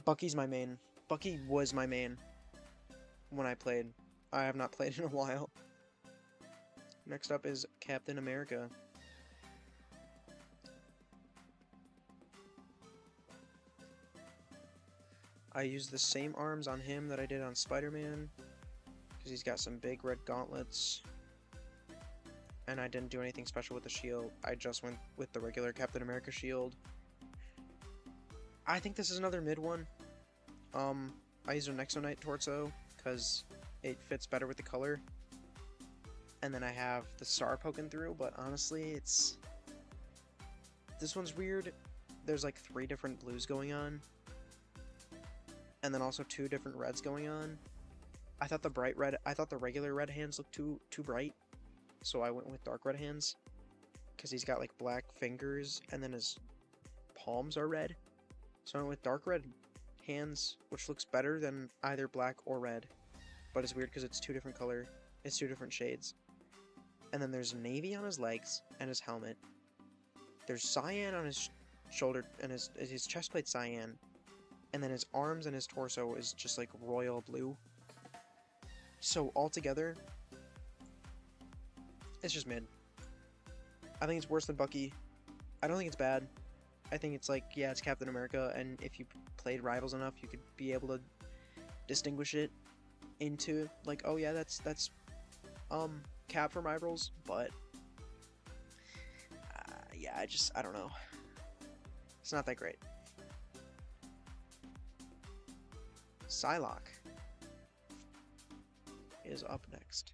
Bucky's my main. Bucky was my main when I played. I have not played in a while. Next up is Captain America. I used the same arms on him that I did on Spider-Man, because he's got some big red gauntlets. And I didn't do anything special with the shield. I just went with the regular Captain America shield. I think this is another mid one. I used a Nexonite torso because it fits better with the color. And then I have the star poking through, but honestly, this one's weird. There's like 3 different blues going on. And then also 2 different reds going on. I thought the regular red hands looked too bright. So I went with dark red hands. Because he's got like black fingers and then his palms are red. So I went with dark red hands, which looks better than either black or red. But it's weird because it's 2 different color. It's 2 different shades. And then there's navy on his legs and his helmet. There's cyan on his shoulder and his chest plate cyan. And then his arms and his torso is just like royal blue. So altogether, it's just mid. I think it's worse than Bucky. I don't think it's bad. I think it's like, yeah, it's Captain America, and if you played Rivals enough, you could be able to distinguish it into like, oh yeah, that's Cap from Rivals, but yeah, I don't know. It's not that great. Psylocke is up next.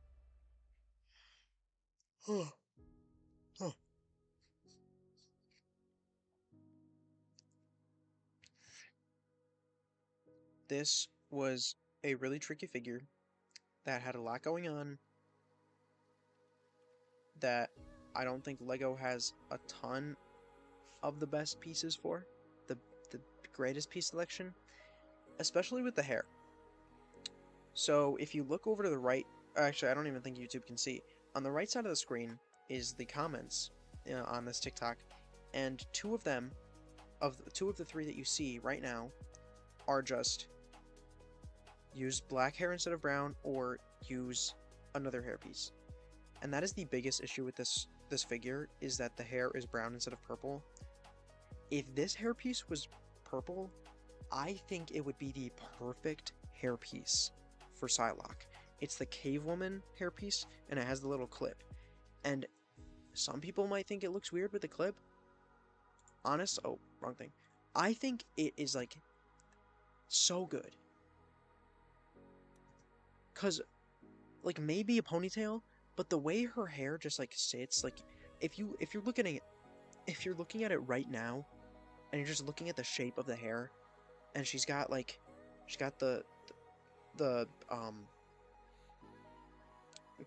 This was a really tricky figure that had a lot going on that I don't think LEGO has a ton of the best pieces for, the greatest piece selection, especially with the hair. So if you look over to the right, actually I don't even think YouTube can see, on the right side of the screen is the comments on this TikTok, and 2 of them, of the 3 that you see right now, are just use black hair instead of brown or use another hairpiece. And that is the biggest issue with this figure, is that the hair is brown instead of purple. If this hairpiece was purple, I think it would be the perfect hairpiece for Psylocke. It's the Cave Woman hairpiece, and it has the little clip. And some people might think it looks weird with the clip. Oh, wrong thing. I think it is like so good. Cause like maybe a ponytail, but the way her hair just like sits, like if you're looking at it right now, and you're just looking at the shape of the hair, and she's got the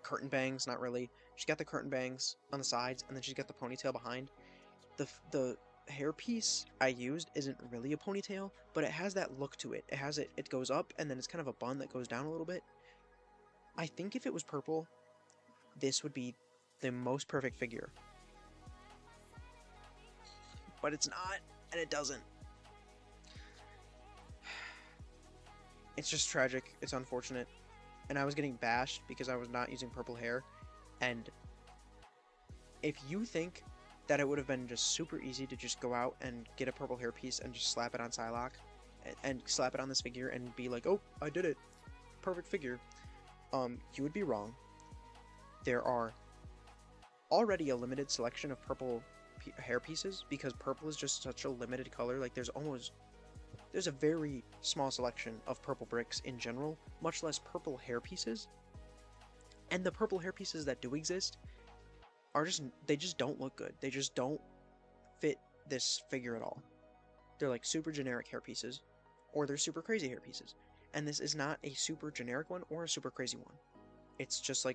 curtain bangs, not really. She's got the curtain bangs on the sides, and then she's got the ponytail behind. The hairpiece I used isn't really a ponytail, but it has that look to it. It goes up, and then it's kind of a bun that goes down a little bit. I think if it was purple, this would be the most perfect figure. But it's not, and it doesn't. It's just tragic. It's unfortunate. And I was getting bashed because I was not using purple hair. And if you think that it would have been just super easy to just go out and get a purple hairpiece and just slap it on Psylocke and slap it on this figure and be like, oh, I did it. Perfect figure. You would be wrong. There are already a limited selection of purple hair pieces because purple is just such a limited color. Like there's a very small selection of purple bricks in general, much less purple hair pieces. And the purple hair pieces that do exist are they just don't look good. They just don't fit this figure at all. They're like super generic hair pieces, or they're super crazy hair pieces. And this is not a super generic one or a super crazy one. It's just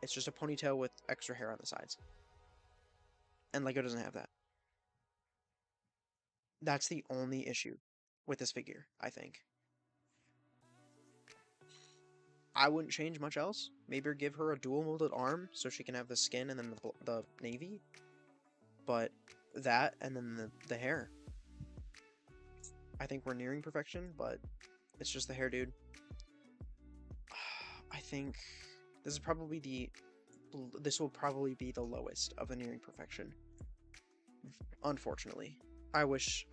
it's just a ponytail with extra hair on the sides. And Lego doesn't have that. That's the only issue with this figure, I think. I wouldn't change much else. Maybe give her a dual molded arm so she can have the skin and then the navy. But that and then the hair. I think we're nearing perfection, but it's just the hair, dude. I think this will probably be the lowest of the nearing perfection. Unfortunately. I wish.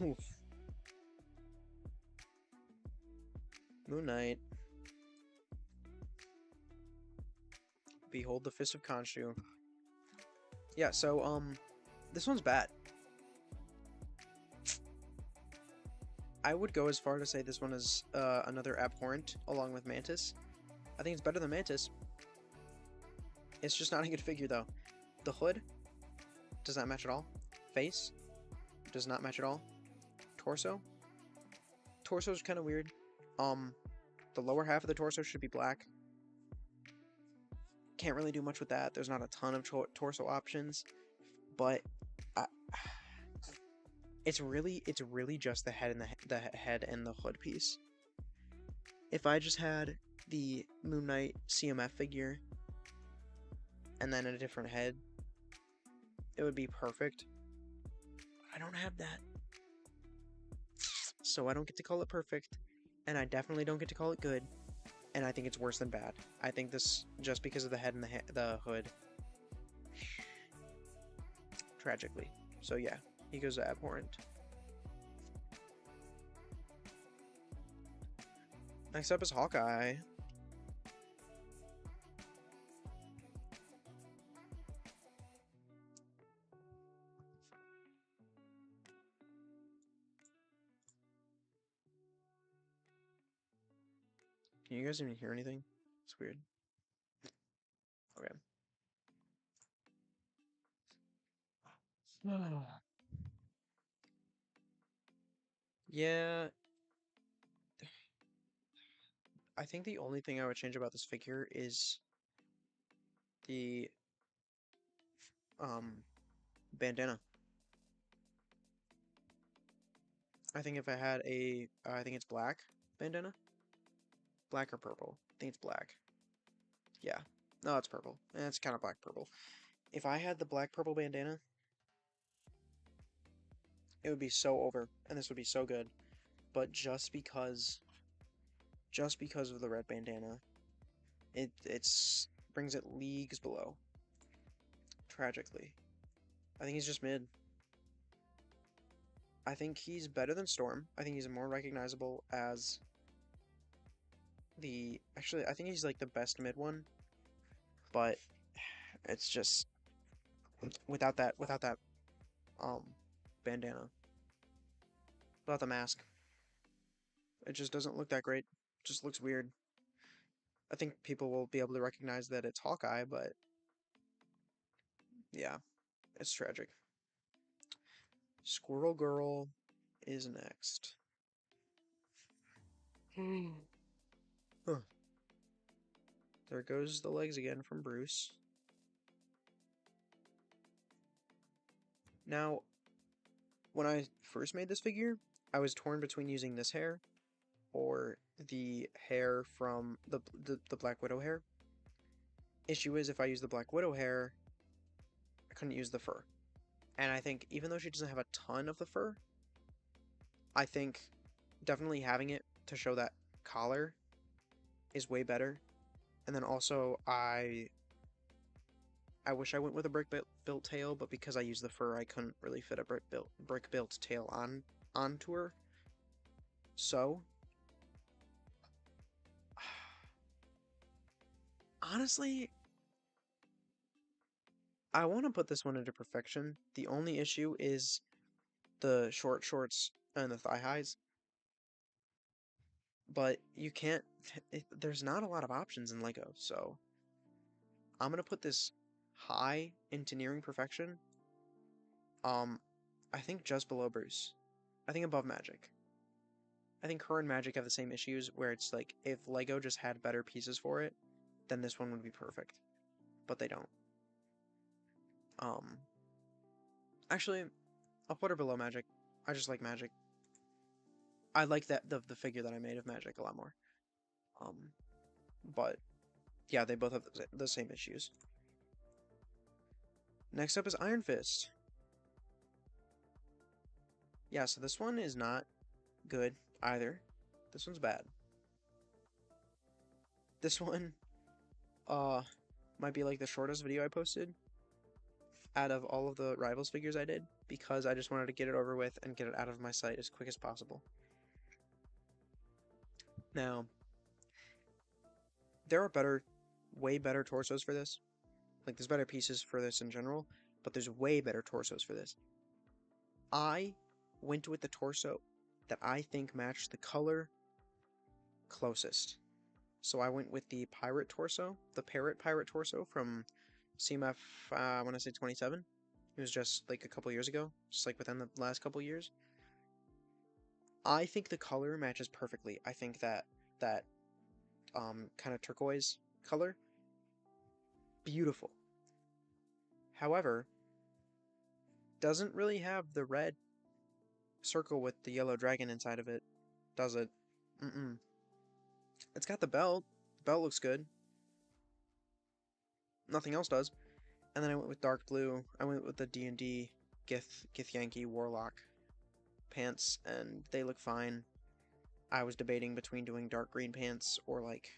Oof. Moon Knight. Behold the Fist of Khonshu. Yeah, so, this one's bad. I would go as far to say this one is, another abhorrent, along with Mantis. I think it's better than Mantis. It's just not a good figure, though. The hood does not match at all. Face does not match at all. Torso is kind of weird. The lower half of the torso should be black. Can't really do much with that. There's not a ton of torso options, but it's really just the head and the head and the hood piece. If I just had the Moon Knight CMF figure and then a different head, it would be perfect. I don't have that, so I don't get to call it perfect, and I definitely don't get to call it good. And I think it's worse than bad. I think this, just because of the head and the hood, tragically. So yeah, he goes to abhorrent. Next up is Hawkeye. Can you guys even hear anything? It's weird. Okay. Yeah. I think the only thing I would change about this figure is the bandana. I think if I had I think it's black bandana. Black or purple? I think it's black. Yeah. No, it's purple. It's kind of black purple. If I had the black purple bandana, it would be so over, and this would be so good. But just because of the red bandana, it's brings it leagues below. Tragically. I think he's just mid. I think he's better than Storm. I think he's more recognizable as actually, I think he's like the best mid one, but it's just without that bandana, without the mask, it just doesn't look that great. It just looks weird. I think people will be able to recognize that it's Hawkeye, but yeah, it's tragic. Squirrel Girl is next. Huh. There goes the legs again from Bruce. Now, when I first made this figure, I was torn between using this hair or the hair from the Black Widow hair. Issue is, if I use the Black Widow hair, I couldn't use the fur. And I think even though she doesn't have a ton of the fur, I think definitely having it to show that collar is way better. And then also, I wish I went with a brick built tail, but because I used the fur, I couldn't really fit a brick built tail onto her. So Honestly, I want to put this one into perfection. The only issue is the short shorts and the thigh highs, but you can't. There's not a lot of options in Lego, so I'm gonna put this high into nearing perfection. Um, I think just below Bruce. I think above Magic. I think her and Magic have the same issues where it's like if Lego just had better pieces for it, then this one would be perfect. But they don't. Um, actually, I'll put her below Magic. I just like Magic. I like that the figure that I made of Magic a lot more. Um, but yeah, they both have the same issues. Next up is Iron Fist. Yeah, so this one is not good either. This one's bad. This one, uh, might be like the shortest video I posted out of all of the Rivals figures I did because I just wanted to get it over with and get it out of my sight as quick as possible. Now, there are better, way better torsos for this. Like, there's better pieces for this in general, but there's way better torsos for this. I went with the torso that I think matched the color closest. So I went with the pirate torso, the parrot pirate torso from CMF, I want to say 27. It was just like a couple years ago, just like within the last couple years. I think the color matches perfectly. I think that kind of turquoise color, beautiful. However, doesn't really have the red circle with the yellow dragon inside of it, does it? Mm-mm. It's got the belt. The belt looks good. Nothing else does. And then I went with dark blue. I went with the D&D Gith Yankee Warlock pants, and they look fine. I was debating between doing dark green pants or like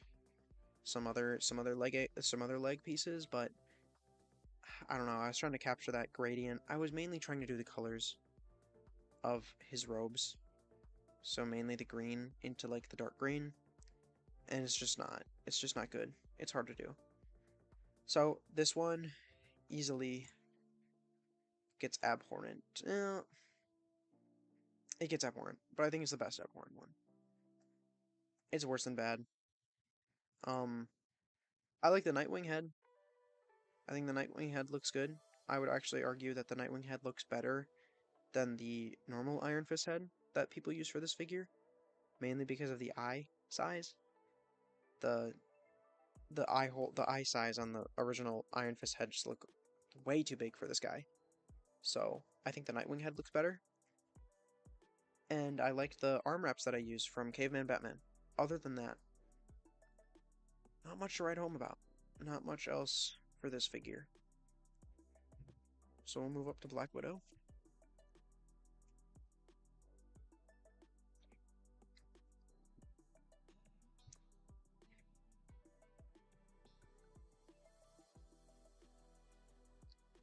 some other leg pieces, but I don't know. I was trying to capture that gradient. I was mainly trying to do the colors of his robes, so mainly the green into like the dark green, and it's just not good. It's hard to do. So this one easily gets abhorrent. It gets abhorrent, but I think it's the best abhorrent one. It's worse than bad. Um, I like the Nightwing head. I think the Nightwing head looks good. I would actually argue that the Nightwing head looks better than the normal Iron Fist head that people use for this figure, mainly because of the eye size. The the eye size on the original Iron Fist head just look way too big for this guy. So I think the Nightwing head looks better. And I like the arm wraps that I use from Caveman Batman. Other than that, not much to write home about. Not much else for this figure. So we'll move up to Black Widow.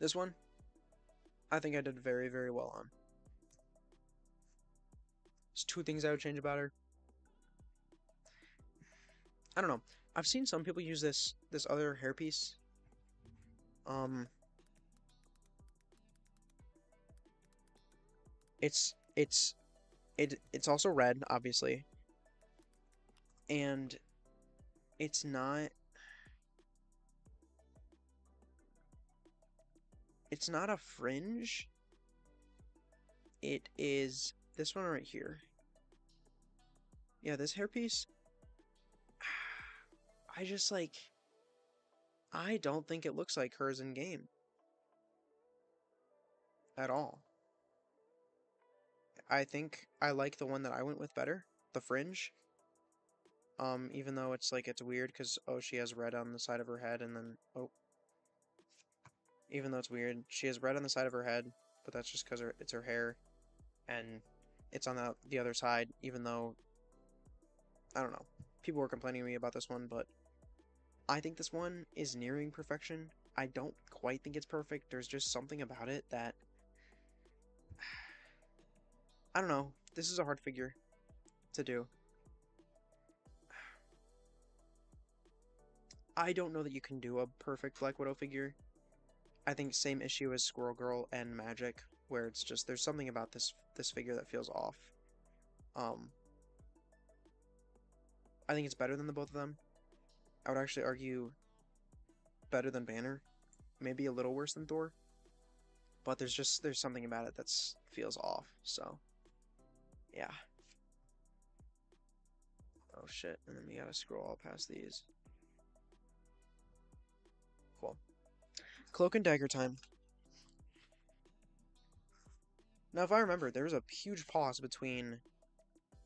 This one, I think I did very, very well on. There's two things I would change about her. I don't know. I've seen some people use this other hairpiece. Um, it's it's it's also red, obviously, and it's not a fringe. It is this one right here. Yeah, this hairpiece. I just like. I don't think it looks like hers in game at all. I think I like the one that I went with better, the fringe. Even though it's weird because oh she has red on the side of her head and then oh, even though it's weird, she has red on the side of her head, but that's just because it's her hair, and it's on the other side. Even though I don't know, people were complaining to me about this one, but I think this one is nearing perfection. I don't quite think it's perfect. There's just something about it that I don't know. This is a hard figure to do. I don't know that you can do a perfect Black Widow figure. I think same issue as Squirrel Girl and Magic, where it's just there's something about this figure that feels off. Um, I think it's better than the both of them. I would actually argue better than Banner, maybe a little worse than Thor, but there's something about it that's feels off. So yeah. Oh shit, and then we gotta scroll all past these. Cool. Cloak and Dagger time. Now, if I remember, there was a huge pause between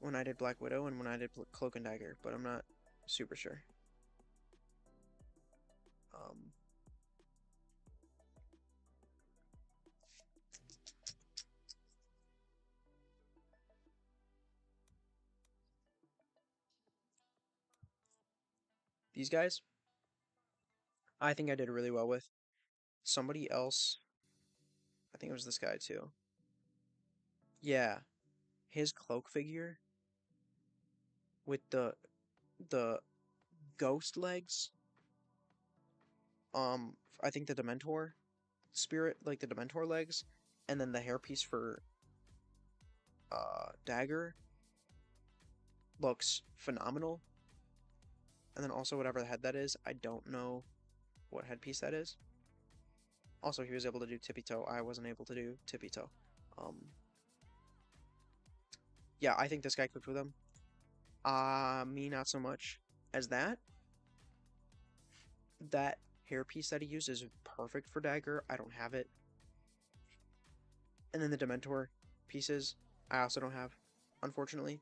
when I did Black Widow and when I did Cloak and Dagger, but I'm not super sure. Um, these guys, I think I did really well with. Somebody else, I think it was this guy too. Yeah, his cloak figure with the ghost legs. I think the Dementor spirit, like the Dementor legs, and then the hairpiece for Dagger looks phenomenal. And then also whatever the head that is, I don't know what headpiece that is. Also, he was able to do tippy toe. I wasn't able to do tippy toe. Um, yeah, I think this guy cooked with him. Me not so much. As that hairpiece that he used is perfect for Dagger. I don't have it. And then the Dementor pieces, I also don't have, unfortunately.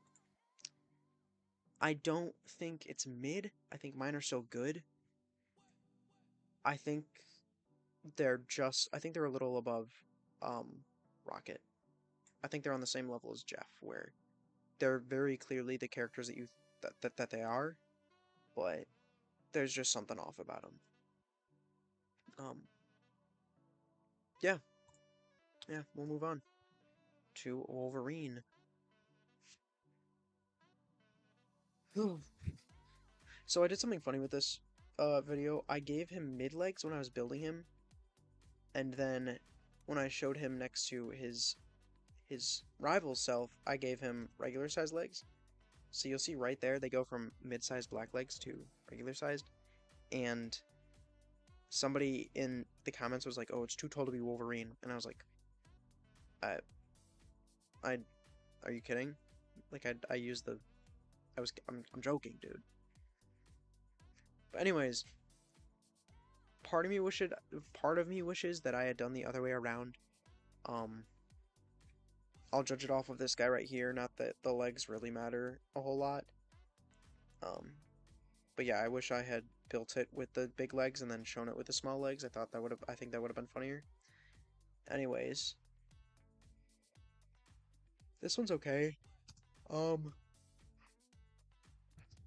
I don't think it's mid. I think mine are still good. I think I think they're a little above Rocket. I think they're on the same level as Jeff, where they're very clearly the characters that they are, but there's just something off about them. Um, yeah, yeah, we'll move on to Wolverine. So I did something funny with this video. I gave him mid legs when I was building him, and then when I showed him next to his rival self, I gave him regular sized legs. So you'll see right there, they go from mid-sized black legs to regular sized, and somebody in the comments was like, "Oh, it's too tall to be Wolverine," and I was like, "I, I, are you kidding? Like I used the, I'm joking, dude." But anyways, part of me wishes that I had done the other way around. Um, I'll judge it off of this guy right here. Not that the legs really matter a whole lot. Um, but yeah, I wish I had built it with the big legs and then shown it with the small legs. I think that would have been funnier. Anyways, this one's okay. Um,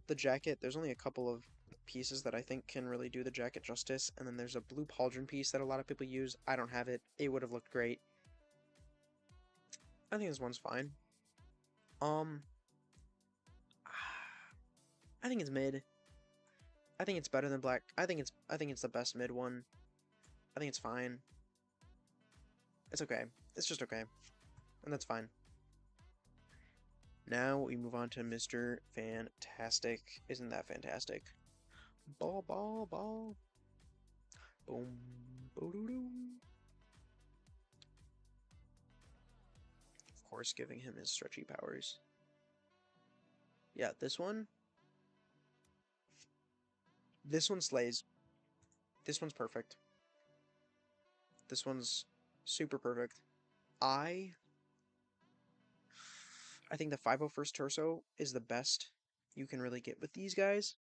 the jacket, there's only a couple of pieces that I think can really do the jacket justice, and then there's a blue pauldron piece that a lot of people use. I don't have it. It would have looked great. I think this one's fine. Um, I think it's mid. I think it's better than black. I think it's the best mid one. I think it's fine. It's okay. It's just okay. And that's fine. Now we move on to Mr. Fantastic. Isn't that fantastic? Ball, ball, ball. Boom. Boo-doo-doo. Of course, giving him his stretchy powers. Yeah, this one slays. This one's perfect. This one's super perfect. I think the 501st torso is the best you can really get with these guys.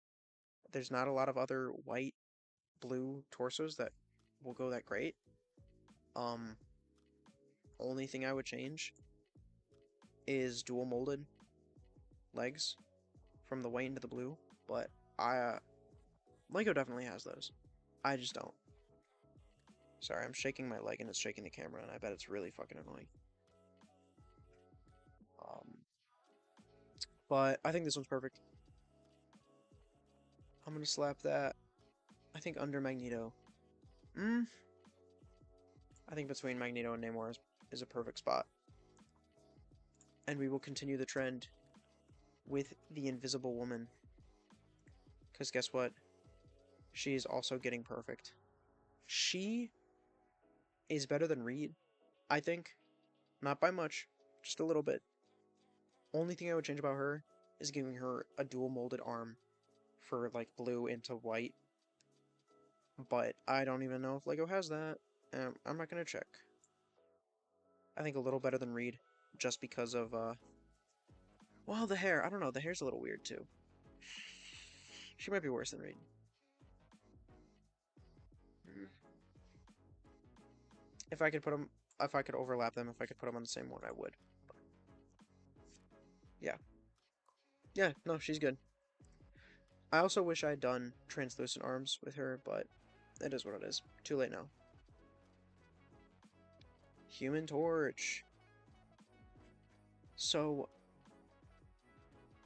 There's not a lot of other white, blue torsos that will go that great. Only thing I would change is dual molded legs from the white into the blue, but Lego definitely has those. I just don't. Sorry, I'm shaking my leg and it's shaking the camera, and I bet it's really fucking annoying. But I think this one's perfect. I'm gonna slap that I think under Magneto. Mm, I think between Magneto and Neymar is a perfect spot. And we will continue the trend with the Invisible Woman. Because guess what? She is also getting perfect. She is better than Reed, I think. Not by much, just a little bit. Only thing I would change about her is giving her a dual molded arm for like blue into white. But I don't even know if Lego has that. I'm not gonna check. I think a little better than Reed, just because of well, the hair. I don't know. The hair's a little weird too. She might be worse than Reed. If I could put them, if I could overlap them, if I could put them on the same one, I would. Yeah, yeah. No, she's good. I also wish I had done translucent arms with her, but it is what it is. Too late now. Human Torch. So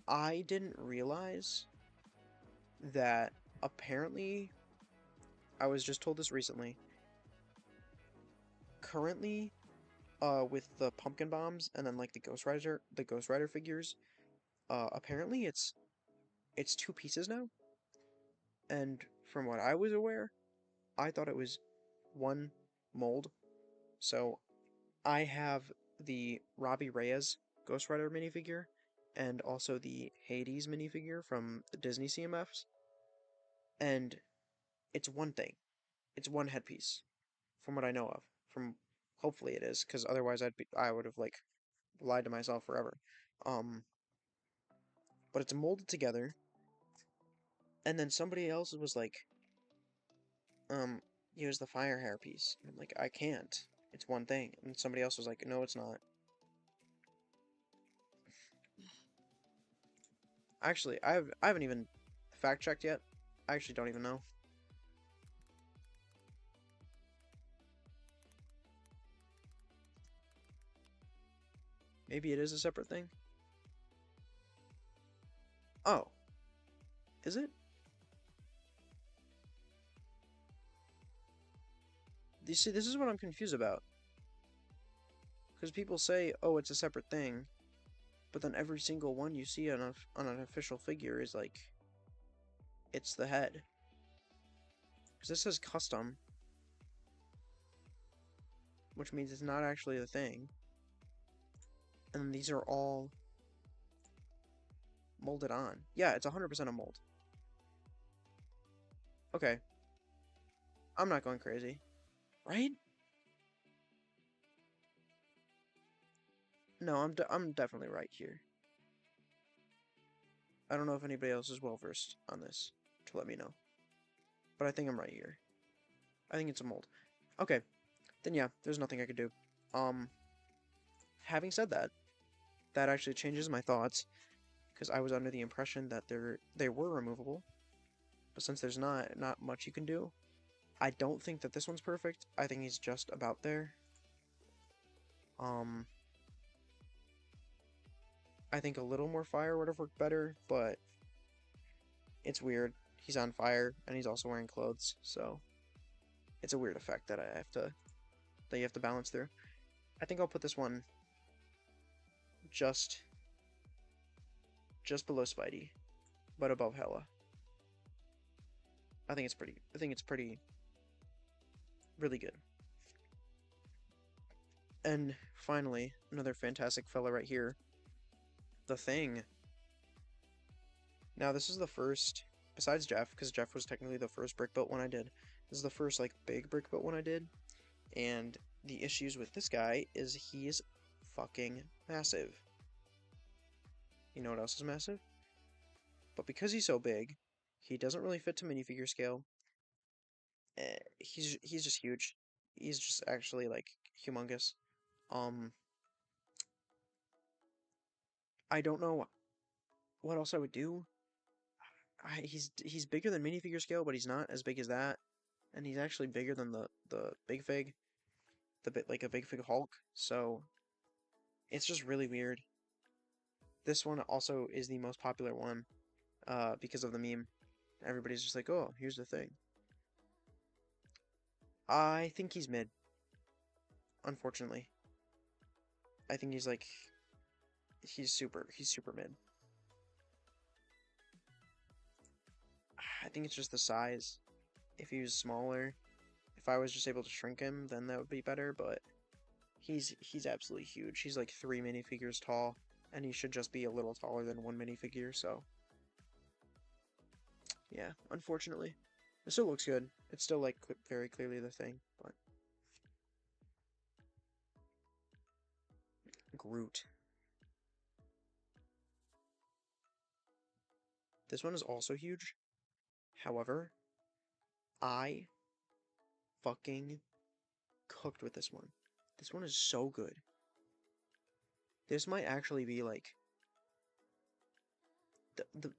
I didn't realize that apparently I was just told this recently. Currently, with the pumpkin bombs and then like the Ghost Rider figures, apparently it's two pieces now. And from what I was aware, I thought it was one mold. So I have the Robbie Reyes Ghost Rider minifigure and also the Hades minifigure from the Disney CMFs, and it's one thing. It's one headpiece, from what I know of. From hopefully it is, because otherwise I would have like lied to myself forever. Um, but it's molded together, and then somebody else was like, use the fire hair piece. And I'm like, I can't. It's one thing. And somebody else was like, no, it's not. Actually, I haven't even fact checked yet. I actually don't even know. Maybe it is a separate thing. Oh, is it? You see, this is what I'm confused about. Because people say, oh, it's a separate thing, but then every single one you see on an official figure is like, it's the head. Because this says custom, which means it's not actually a thing. And these are all molded on. Yeah, it's 100% a mold. Okay, I'm not going crazy, right? No, I'm definitely right here. I don't know if anybody else is well versed on this to let me know, but I think I'm right here. I think it's a mold. Okay, then yeah, there's nothing I could do. Um, Having said that, that actually changes my thoughts because I was under the impression that they were removable, but since there's not much you can do, I don't think that this one's perfect. I think he's just about there. Um, I think a little more fire would have worked better, but it's weird. He's on fire and he's also wearing clothes, so it's a weird effect that you have to balance through. I think I'll put this one just below Spidey, but above Hela. I think it's pretty really good. And finally, another fantastic fella right here, the Thing. Now this is the first, besides Jeff, because Jeff was technically the first brick built one I did. This is the first like big brick built one I did, and the issues with this guy is he's fucking massive. You know what else is massive? But because he's so big, he doesn't really fit to minifigure scale. He's just huge. He's just actually like humongous. Um, I don't know what else I would do. He's bigger than minifigure scale, but he's not as big as that, and he's actually bigger than the big fig, the bit like a big fig Hulk. So it's just really weird. This one also is the most popular one, because of the meme. Everybody's just like, oh, here's the Thing. I think he's mid, unfortunately. I think he's like, he's super mid. I think it's just the size. If he was smaller, if I was just able to shrink him, then that would be better, but he's absolutely huge. He's like 3 minifigures tall, and he should just be a little taller than 1 minifigure, so yeah, unfortunately. It still looks good. It's still like very clearly the thing, but Groot. This one is also huge. However, I fucking cooked with this one. This one is so good. This might actually be like the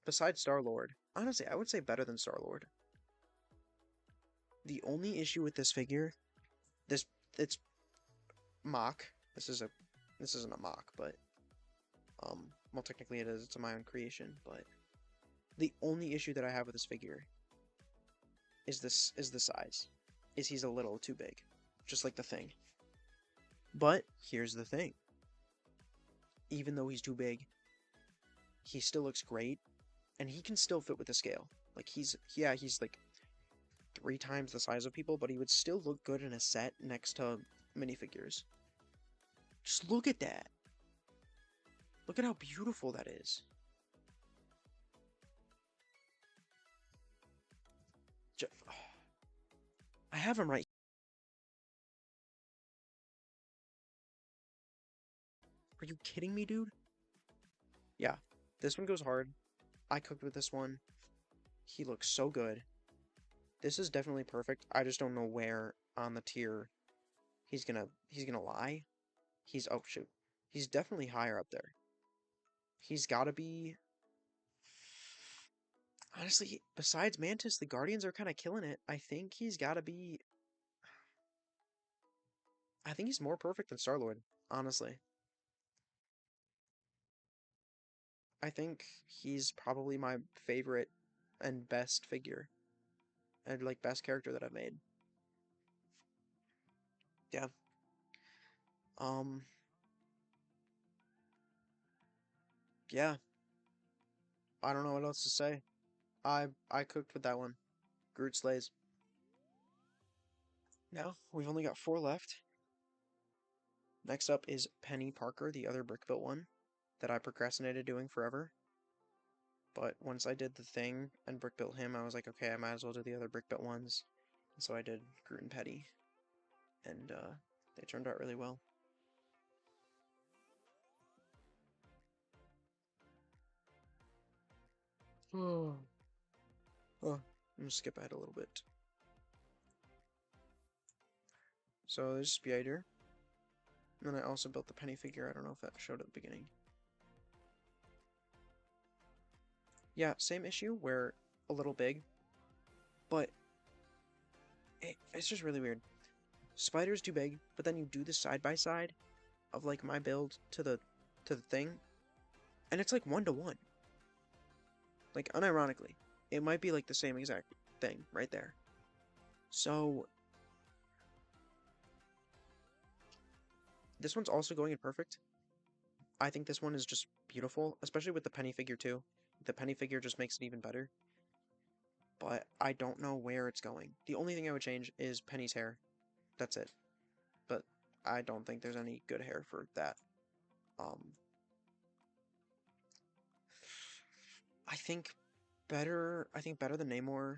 besides Star-Lord. Honestly, I would say better than Star-Lord. The only issue with this figure, this it's mock. This isn't a mock, but well technically it is. It's my own creation, but the only issue that I have with this figure is the size. Is he's a little too big, just like the Thing. But here's the thing. Even though he's too big, he still looks great, and he can still fit with the scale. Like he's like 3 times the size of people, but he would still look good in a set next to minifigures. Just look at that. Look at how beautiful that is. I have him right. Are you kidding me, dude? Yeah, this one goes hard. I cooked with this one. He looks so good. This is definitely perfect. I just don't know where on the tier he's gonna lie. Oh shoot. He's definitely higher up there. He's gotta be, honestly, besides Mantis, the Guardians are kinda killing it. I think he's more perfect than Star-Lord, honestly. I think he's probably my favorite and best figure. And like best character that I've made. Yeah. Um yeah. I don't know what else to say. I cooked with that one. Groot slays. Now we've only got 4 left. Next up is Penny Parker, the other brick built one that I procrastinated doing forever. But once I did the Thing and brick built him, I was like, okay, I might as well do the other brick built ones. And so I did Groot and Petty, and they turned out really well. Oh, I'm gonna skip ahead a little bit. So there's Spider. And then I also built the Penny figure. I don't know if that showed at the beginning. Yeah, same issue where a little big, but it's just really weird. Spider's too big, but then you do the side by side of like my build to the Thing, and it's like 1-to-1. Like unironically, it might be like the same exact thing right there. So this one's also going in perfect. I think this one is just beautiful, especially with the Penny figure too. The Penny figure just makes it even better. But I don't know where it's going. The only thing I would change is Penny's hair. That's it. But I don't think there's any good hair for that. I think better than Namor.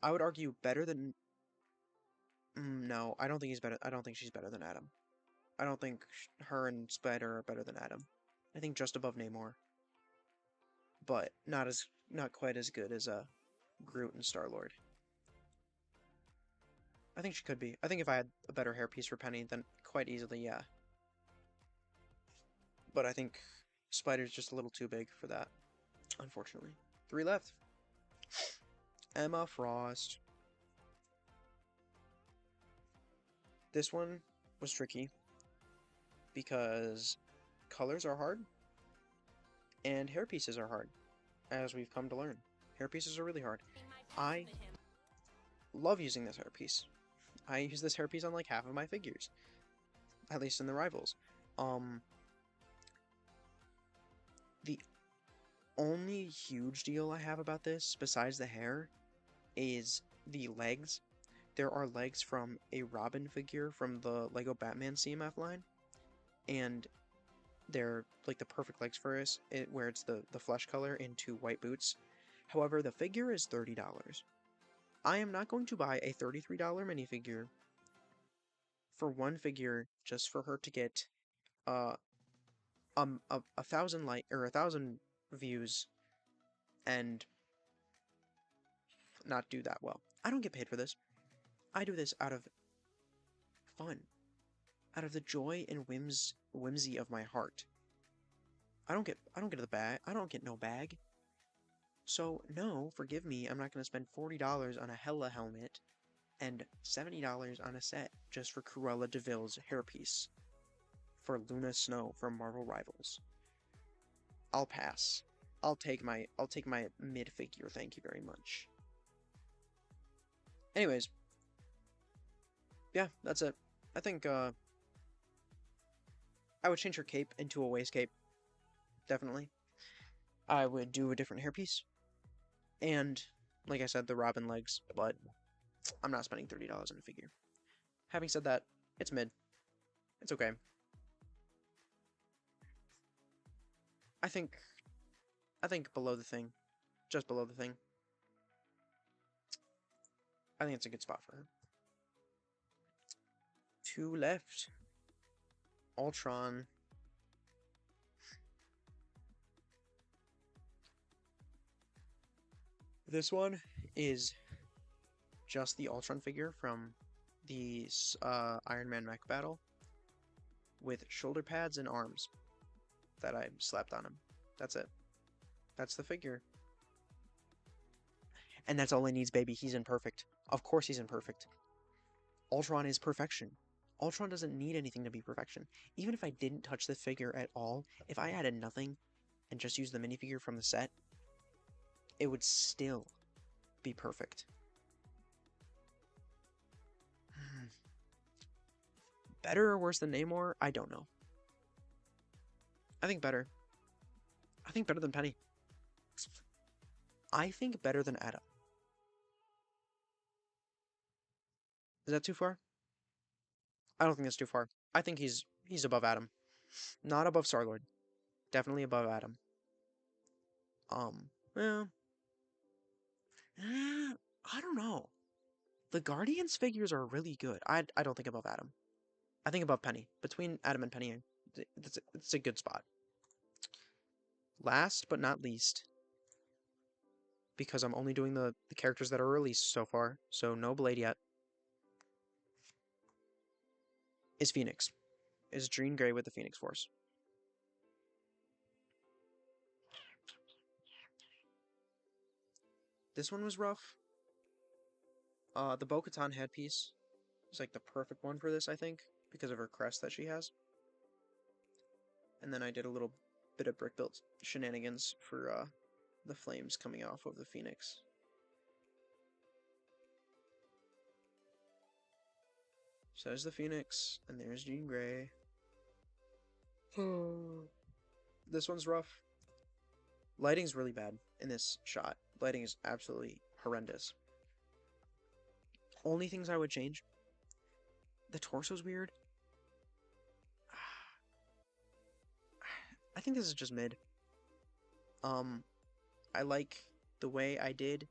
I would argue better than no, I don't think he's better. I don't think she's better than Adam. I don't think her and Spider are better than Adam. I think just above Namor, but not quite as good as Groot and Star-Lord. I think she could be. I think if I had a better hairpiece for Penny, then quite easily, yeah. But I think Spider's just a little too big for that, unfortunately. 3 left. Emma Frost. This one was tricky because colors are hard and hair pieces are hard, as we've come to learn. Hairpieces are really hard. I love using this hairpiece. I use this hairpiece on like half of my figures, at least in the rivals. The only huge deal I have about this, besides the hair, is the legs. There are legs from a Robin figure from the Lego Batman CMF line, and they're like the perfect legs for us, where it's the flesh color into white boots. However, the figure is $30. I am not going to buy a $33 minifigure for one figure just for her to get uh a thousand a thousand views and not do that well. I don't get paid for this. I do this out of fun, out of the joy and whimsy of my heart. I don't get the bag. I don't get no bag. So no, forgive me. I'm not gonna spend $40 on a Hela helmet and $70 on a set just for Cruella de Vil's hairpiece for Luna Snow from Marvel Rivals. I'll pass. I'll take my mid figure. Thank you very much. Anyways, yeah, that's it. I think I would change her cape into a waist cape. Definitely. I would do a different hairpiece. And like I said, the Robin legs, but I'm not spending $30 on a figure. Having said that, it's mid. It's okay. I think below the thing. Just below the thing. I think it's a good spot for her. 2 left. Ultron. This one is just the Ultron figure from the Iron Man mech battle with shoulder pads and arms that I slapped on him. That's it. That's the figure. And that's all he needs, baby. He's imperfect. Of course he's imperfect. Ultron is perfection. Ultron doesn't need anything to be perfection. Even if I didn't touch the figure at all, if I added nothing and just used the minifigure from the set, it would still be perfect. Better or worse than Neymar? I don't know. I think better. I think better than Penny. I think better than Adam. Is that too far? I don't think that's too far. I think he's above Adam. Not above Star-Lord. Definitely above Adam. Well, I don't know. The Guardians figures are really good. I don't think above Adam. I think above Penny. Between Adam and Penny, it's a good spot. Last but not least, because I'm only doing the characters that are released so far, so no Blade yet, is Phoenix. Is Jean Grey with the Phoenix Force. This one was rough. The Bo-Katan headpiece is like the perfect one for this, I think, because of her crest that she has. And then I did a little bit of brick built shenanigans for the flames coming off of the Phoenix. So there's the Phoenix, and there's Jean Grey. This one's rough. Lighting's really bad in this shot. Lighting is absolutely horrendous. Only things I would change. The torso's weird. I think this is just mid. I like the way I did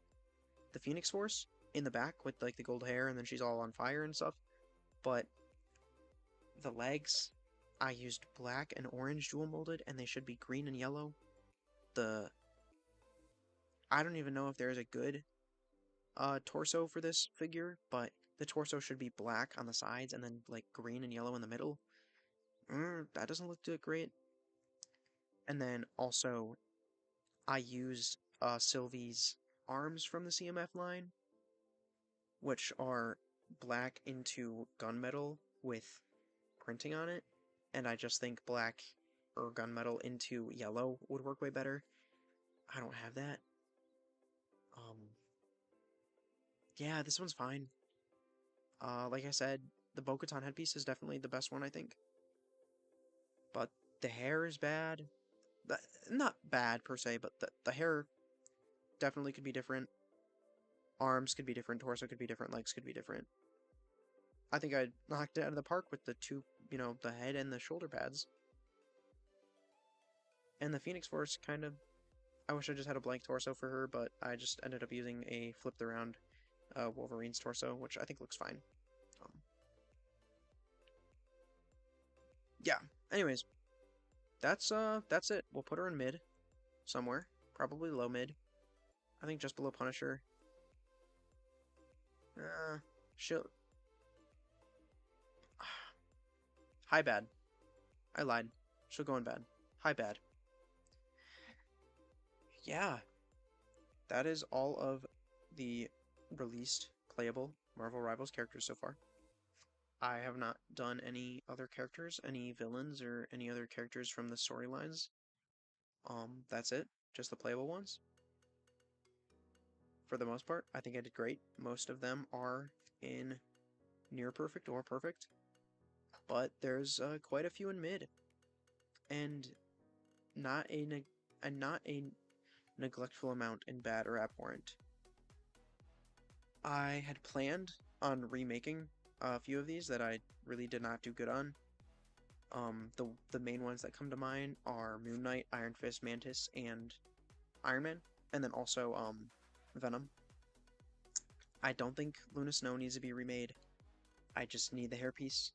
the Phoenix Force in the back with like the gold hair and then she's all on fire and stuff. But the legs, I used black and orange dual molded and they should be green and yellow. I don't even know if there's a good torso for this figure, but the torso should be black on the sides and then like green and yellow in the middle. That doesn't look too great. And then also, I used Sylvie's arms from the CMF line, which are black into gunmetal with printing on it, and I just think black or gunmetal into yellow would work way better. I don't have that. Yeah, this one's fine. Like I said, the Bo-Katan headpiece is definitely the best one, I think. But the hair is bad. The, not bad per se, but the hair definitely could be different. Arms could be different, torso could be different, legs could be different. I think I knocked it out of the park with the two, the head and the shoulder pads. And the Phoenix Force kind of, I wish I just had a blank torso for her, but I just ended up using a flipped around Wolverine's torso, which I think looks fine. Um, yeah. Anyways, that's it. We'll put her in mid somewhere, probably low mid. I think just below Punisher. She'll high bad. I lied. She'll go in bad. High bad. Yeah, that is all of the released playable Marvel Rivals characters so far. I have not done any other characters, any villains, or any other characters from the storylines. That's it. Just the playable ones. For the most part, I think I did great. Most of them are in near perfect or perfect, but there's quite a few in mid, and not a neglectful amount in bad or abhorrent. I had planned on remaking a few of these that I really did not do good on. The main ones that come to mind are Moon Knight, Iron Fist, Mantis, and Iron Man, and then also Venom. I don't think Luna Snow needs to be remade. I just need the hairpiece.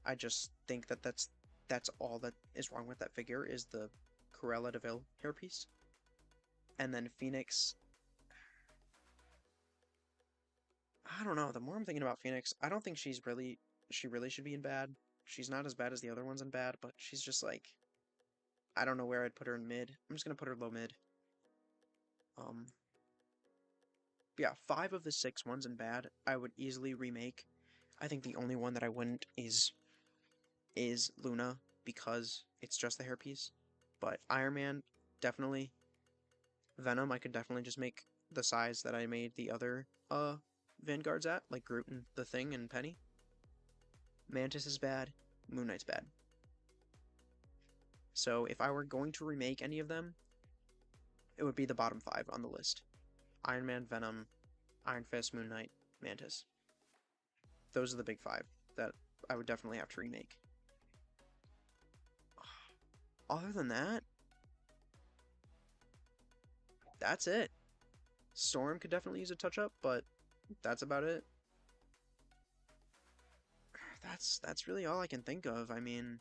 I just think that that's all that is wrong with that figure is the Cruella de Vil hairpiece. And then Phoenix, I don't know. The more I'm thinking about Phoenix, I don't think she really should be in bad. She's not as bad as the other ones in bad, but she's just like I don't know where I'd put her in mid. I'm just gonna put her low mid. Um, yeah, 5 of the 6 ones in bad I would easily remake. I think the only one that I wouldn't is Luna because it's just the hairpiece. But Iron Man definitely. Venom I could definitely just make the size that I made the other Vanguards at, like Groot and the Thing and Penny. Mantis is bad. Moon Knight's bad. So if I were going to remake any of them, it would be the bottom 5 on the list. Iron Man, Venom, Iron Fist, Moon Knight, Mantis. Those are the big 5 that I would definitely have to remake. Other than that, that's it. Storm could definitely use a touch-up, but that's about it. That's really all I can think of. I mean,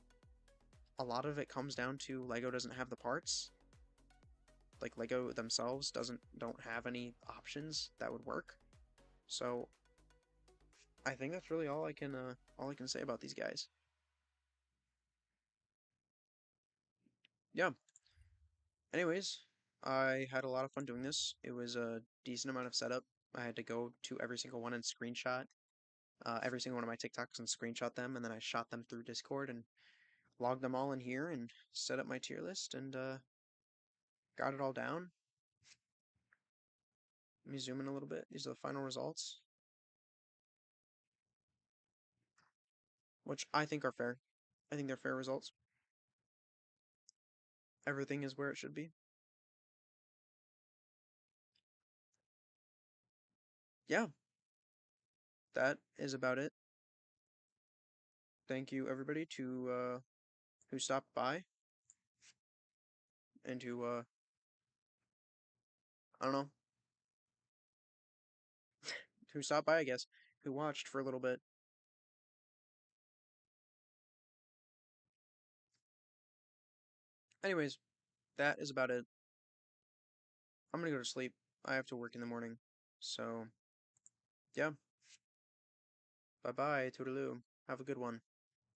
a lot of it comes down to Lego doesn't have the parts. Like Lego themselves don't have any options that would work. So I think that's really all I can say about these guys. Yeah. Anyways, I had a lot of fun doing this. It was a decent amount of setup. I had to go to every single one and screenshot every single one of my TikToks and screenshot them, and then I shot them through Discord and logged them all in here and set up my tier list and got it all down. Let me zoom in a little bit. These are the final results, which I think are fair. I think they're fair results. Everything is where it should be. Yeah, that is about it. Thank you everybody to who stopped by and who I don't know who stopped by I guess who watched for a little bit. Anyways, that is about it. I'm gonna go to sleep. I have to work in the morning. So yeah, bye bye, toodaloo. Have a good one.